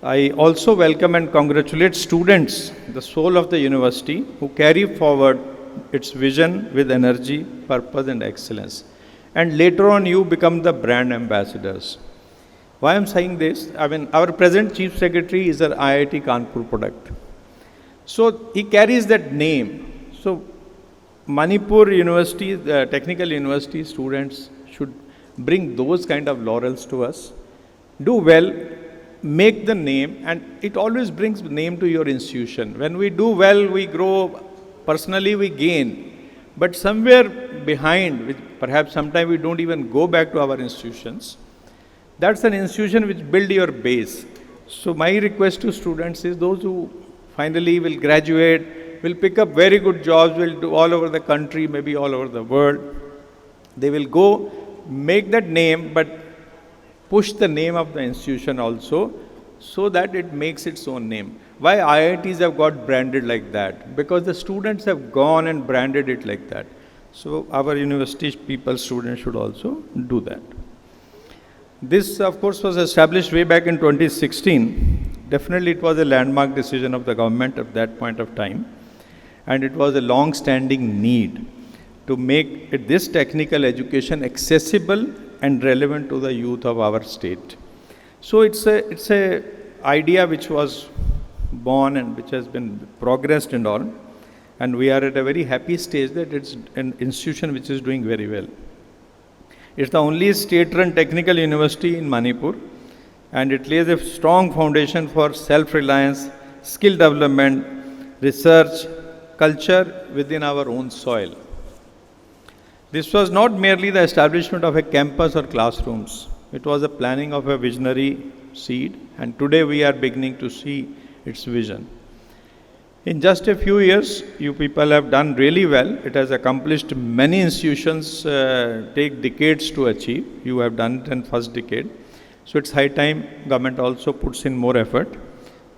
H: I also welcome and congratulate students, the soul of the university, who carry forward its vision with energy, purpose and excellence. And later on you become the brand ambassadors. Why I am saying this? I mean, our present Chief Secretary is an IIT Kanpur product. So he carries that name. So Manipur University, technical university students should bring those kind of laurels to us. Do well, make the name, and it always brings name to your institution. When we do well, we grow, personally we gain. But somewhere behind, which perhaps sometimes we don't even go back to our institutions, That's an institution which build your base. So my request to students is those who finally will graduate, will pick up very good jobs, will do all over the country, maybe all over the world. They will go make that name, but push the name of the institution also, so that it makes its own name. Why IITs have got branded like that? Because the students have gone and branded it like that. So our university people, students should also do that. This, of course, was established way back in 2016. Definitely it was a landmark decision of the government at that point of time. And it was a long-standing need to make this technical education accessible and relevant to the youth of our state. So it's a idea which was born and which has been progressed and all. And we are at a very happy stage that it's an institution which is doing very well. It's the only state-run technical university in Manipur, and it lays a strong foundation for self-reliance, skill development, research, culture within our own soil. This was not merely the establishment of a campus or classrooms. It was a planning of a visionary seed, and today we are beginning to see its vision. In just a few years, you people have done really well. It has accomplished many institutions take decades to achieve. You have done it in first decade. So it's high time government also puts in more effort.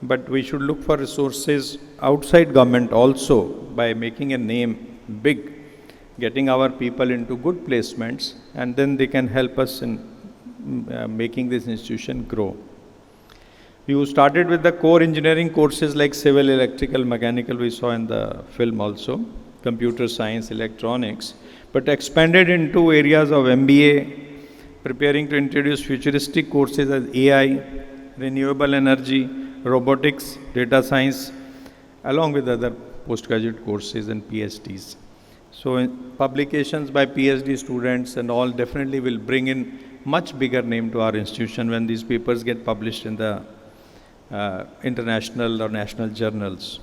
H: But we should look for resources outside government also by making a name big, getting our people into good placements, and then they can help us in making this institution grow. You started with the core engineering courses like civil, electrical, mechanical, we saw in the film also, computer science, electronics, but expanded into areas of MBA, preparing to introduce futuristic courses as AI, renewable energy, robotics, data science, along with other postgraduate courses and PhDs. So publications by PhD students and all definitely will bring in much bigger name to our institution when these papers get published in the international or national journals.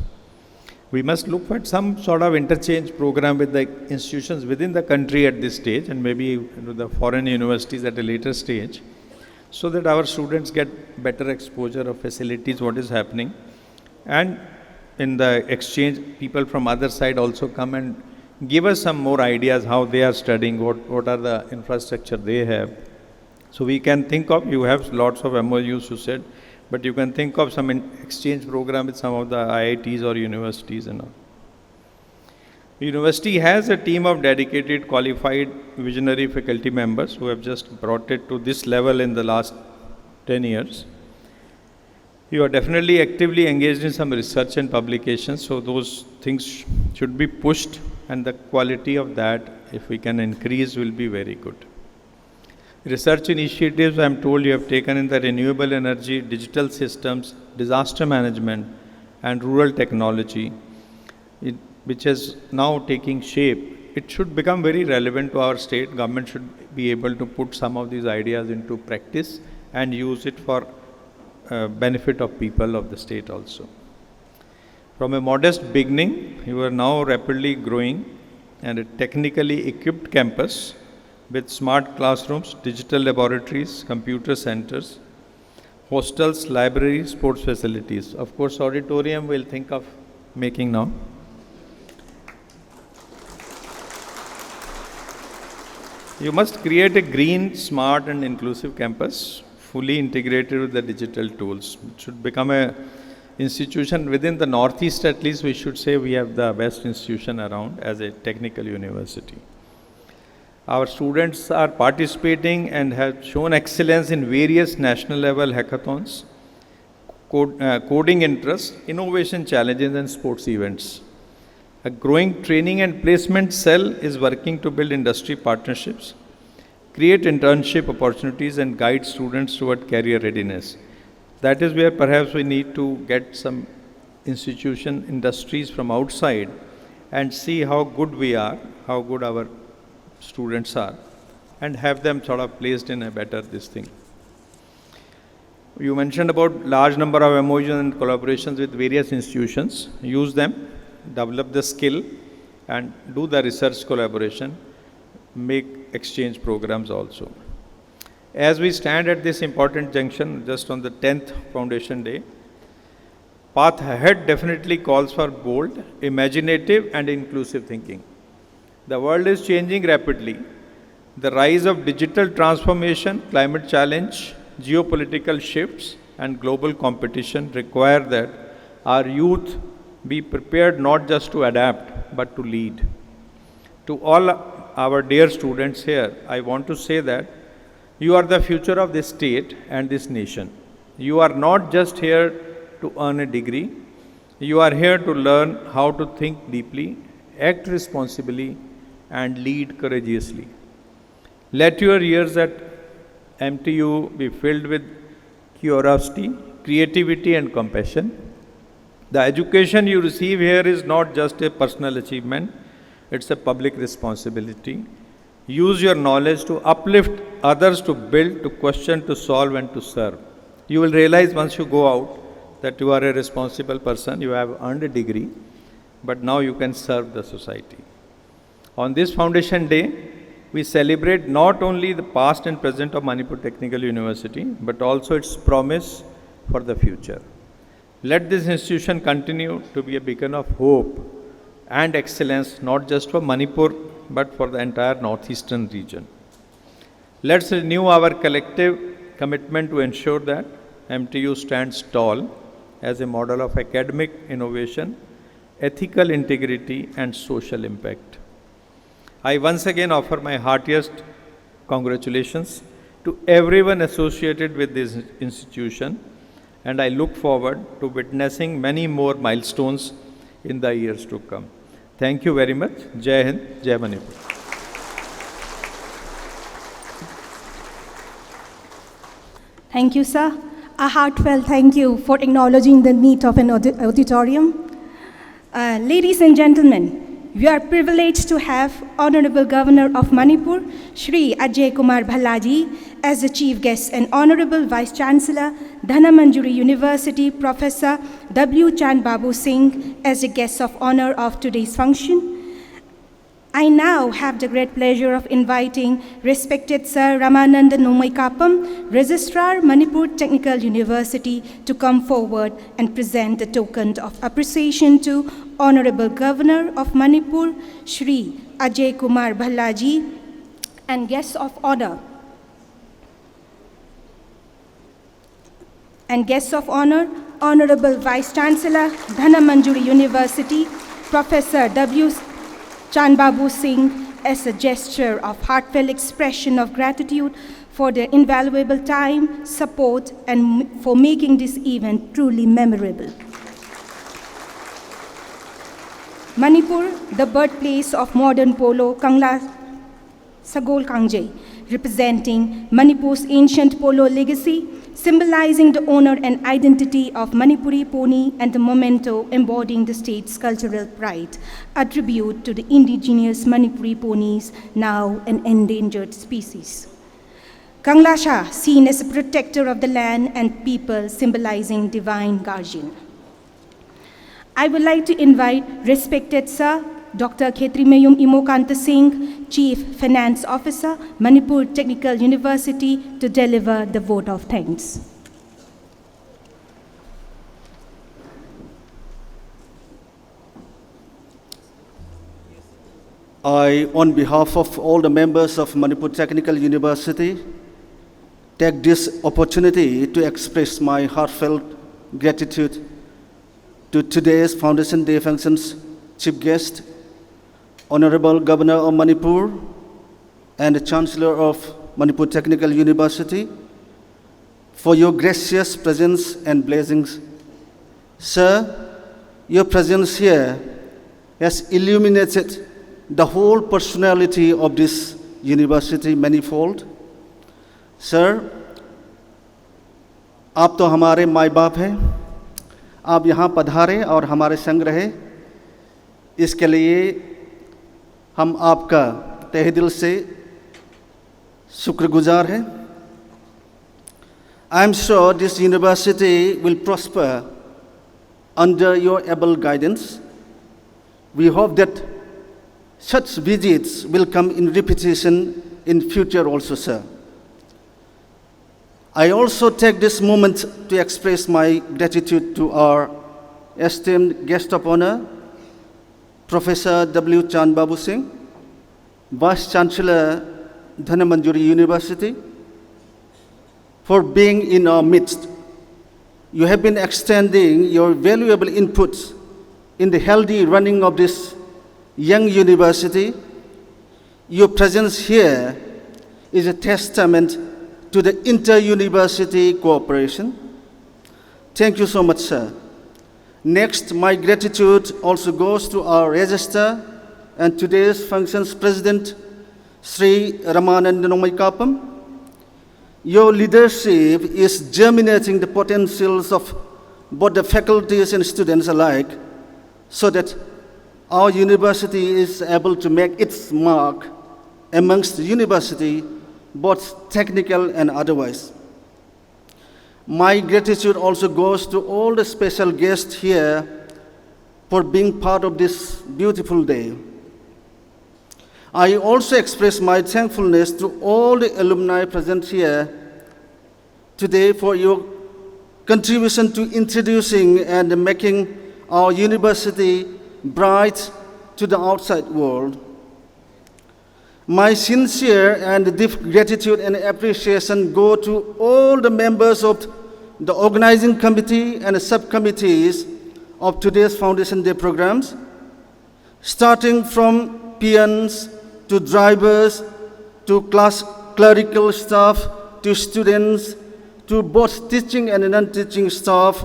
H: We must look at some sort of interchange program with the institutions within the country at this stage, and maybe the foreign universities at a later stage, so that our students get better exposure of facilities, what is happening. And in the exchange, people from other side also come and give us some more ideas how they are studying, what are the infrastructure they have. So we can think of, you have lots of MOUs you said, but you can think of some exchange program with some of the IITs or universities and all. The university has a team of dedicated, qualified, visionary faculty members who have just brought it to this level in the last 10 years. You are definitely actively engaged in some research and publications, so those things should be pushed, and the quality of that, if we can increase, will be very good. Research initiatives, I am told you have taken in the renewable energy, digital systems, disaster management, and rural technology, which is now taking shape. It should become very relevant to our state. Government should be able to put some of these ideas into practice and use it for benefit of people of the state also. From a modest beginning, you are now rapidly growing, and a technically equipped campus with smart classrooms, digital laboratories, computer centers, hostels, libraries, sports facilities. Of course, auditorium we'll think of making now. You must create a green, smart and inclusive campus, fully integrated with the digital tools. It should become a institution within the Northeast, at least we should say we have the best institution around as a technical university. Our students are participating and have shown excellence in various national level hackathons, coding interest, innovation challenges and sports events. A growing training and placement cell is working to build industry partnerships, create internship opportunities and guide students toward career readiness. That is where perhaps we need to get some institution, industries from outside and see how good we are, how good our students are, and have them sort of placed in a better this thing. You mentioned about large number of MOUs and collaborations with various institutions. Use them, develop the skill, and do the research collaboration, make exchange programs also. As we stand at this important junction, just on the 10th Foundation Day, path ahead definitely calls for bold, imaginative, and inclusive thinking. The world is changing rapidly. The rise of digital transformation, climate challenge, geopolitical shifts, and global competition require that our youth be prepared not just to adapt, but to lead. To all our dear students here, I want to say that you are the future of this state and this nation. You are not just here to earn a degree. You are here to learn how to think deeply, act responsibly, and lead courageously. Let your years at MTU be filled with curiosity, creativity, and compassion. The education you receive here is not just a personal achievement, it's a public responsibility. Use your knowledge to uplift others, to build, to question, to solve, and to serve. You will realize once you go out that you are a responsible person, you have earned a degree, but now you can serve the society. On this Foundation Day, we celebrate not only the past and present of Manipur Technical University, but also its promise for the future. Let this institution continue to be a beacon of hope and excellence, not just for Manipur, but for the entire northeastern region. Let's renew our collective commitment to ensure that MTU stands tall as a model of academic innovation, ethical integrity, and social impact. I once again offer my heartiest congratulations to everyone associated with this institution, and I look forward to witnessing many more milestones in the years to come. Thank you very much. Jai Hind, Jai Manipur.
A: Thank you, sir. A heartfelt thank you for acknowledging the need of an auditorium. Ladies and gentlemen, we are privileged to have Honorable Governor of Manipur, Shri Ajay Kumar Bhallaji, as the chief guest, and Honorable Vice Chancellor, Dhanamanjuri University, Professor W. Chand Babu Singh, as the guests of honor of today's function. I now have the great pleasure of inviting respected Sir Ramananda Nomaikapam, Registrar, Manipur Technical University, to come forward and present the token of appreciation to Honorable Governor of Manipur, Shri Ajay Kumar Bhallaji, and guests of honor. And guests of honor, Honorable Vice Chancellor, Dhanamanjuri University, Professor W. Chand Babu Singh, as a gesture of heartfelt expression of gratitude for their invaluable time, support, and for making this event truly memorable. Manipur, the birthplace of modern polo, Kangla Sagol Kangje, representing Manipur's ancient polo legacy, symbolizing the honor and identity of Manipuri pony and the memento embodying the state's cultural pride, a tribute to the indigenous Manipuri ponies, now an endangered species. Kanglasha, seen as a protector of the land and people, symbolizing divine guardian. I would like to invite respected Sir Dr. Khetrimayum Imokanta Singh, Chief Finance Officer, Manipur Technical University, to deliver the vote of thanks.
I: I, on behalf of all the members of Manipur Technical University, take this opportunity to express my heartfelt gratitude to today's Foundation Day function's chief guest, Honorable Governor of Manipur and the Chancellor of Manipur Technical University, for your gracious presence and blessings. Sir, your presence here has illuminated the whole personality of this university manifold. Sir, आप तो हमारे माई बाप हैं, आप यहाँ पधारे और हमारे संग रहे, इसके लिए हम आपका तहे दिल से शुक्रगुजार हैं. I am sure this university will prosper under your able guidance. We hope that such visits will come in repetition in future also, sir. I also take this moment to express my gratitude to our esteemed guest of honor, Professor W. Chan Babu Singh, Vice Chancellor, Dhanamanjuri University, for being in our midst. You have been extending your valuable inputs in the healthy running of this young university. Your presence here is a testament to the inter-university cooperation. Thank you so much, sir. Next, my gratitude also goes to our registrar and today's functions president, Sri Ramanandan Kapam. Your leadership is germinating the potentials of both the faculties and students alike, so that our university is able to make its mark amongst the university, both technical and otherwise. My gratitude also goes to all the special guests here for being part of this beautiful day. I also express my thankfulness to all the alumni present here today for your contribution to introducing and making our university bright to the outside world. My sincere and deep gratitude and appreciation go to all the members of the organizing committee and subcommittees of today's Foundation Day programs, starting from peons to drivers to clerical staff to students to both teaching and non-teaching staff.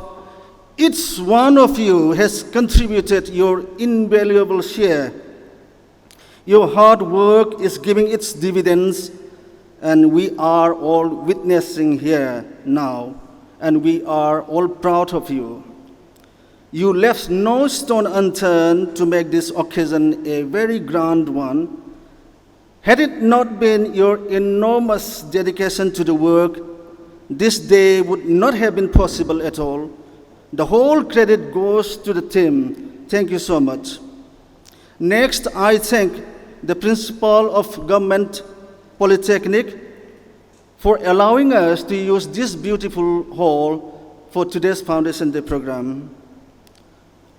I: Each one of you has contributed your invaluable share. Your hard work is giving its dividends, and we are all witnessing here now, and we are all proud of you. You left no stone unturned to make this occasion a very grand one. Had it not been your enormous dedication to the work, this day would not have been possible at all. The whole credit goes to the team. Thank you so much. Next, I thank the principal of Government Polytechnic for allowing us to use this beautiful hall for today's Foundation Day program.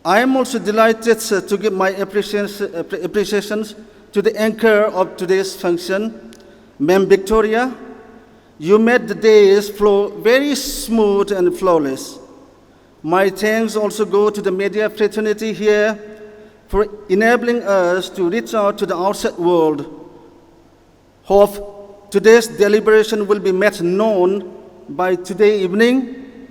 I: I am also delighted to give my appreciations to the anchor of today's function, Ma'am Victoria. You made the days flow very smooth and flawless. My thanks also go to the media fraternity here for enabling us to reach out to the outside world. Hope today's deliberation will be made known by today evening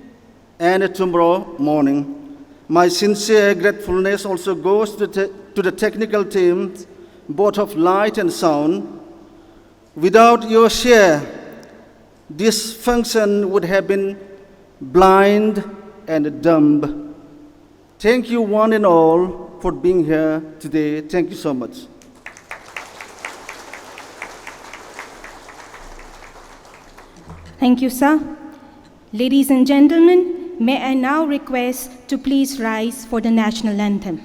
I: and tomorrow morning. My sincere gratefulness also goes to the technical team, both of light and sound. Without your share, this function would have been blind and dumb. Thank you one and all for being here today. Thank you so much.
A: Thank you, sir. Ladies and gentlemen, may I now request to please rise for the national anthem.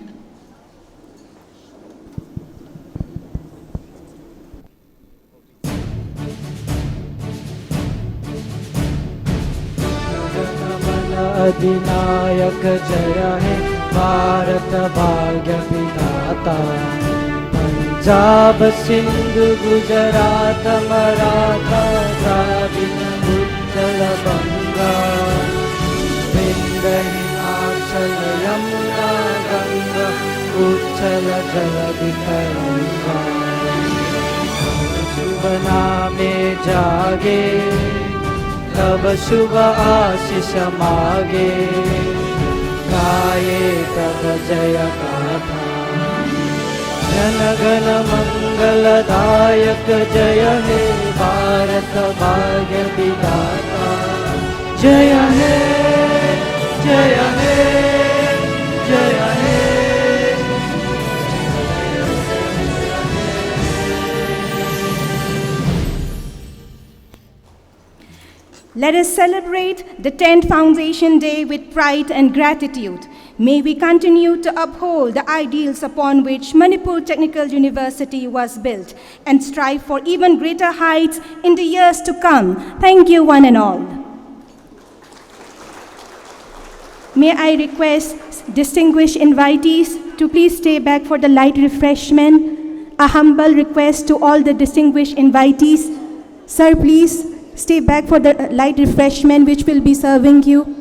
J: अधिनायक जय हे भारत भाग्य विधाता पंजाब सिंध गुजरात मराठा द्राविड उत्कल बंगा विंध्य हिमाचल यमुना गंगा उच्छल जलधि तरंगा शुभ नामे जागे तब शुभ आशीष मागे गाये तब जय गाथा जन गण मंगलदायक जय हे भारत भाग्य विधाता जय हे जय हे जय हे
A: Let us celebrate the 10th Foundation Day with pride and gratitude. May we continue to uphold the ideals upon which Manipur Technical University was built and strive for even greater heights in the years to come. Thank you, one and all. May I request distinguished invitees to please stay back for the light refreshment. A humble request to all the distinguished invitees. Sir, please stay back for the light refreshment which will be serving you.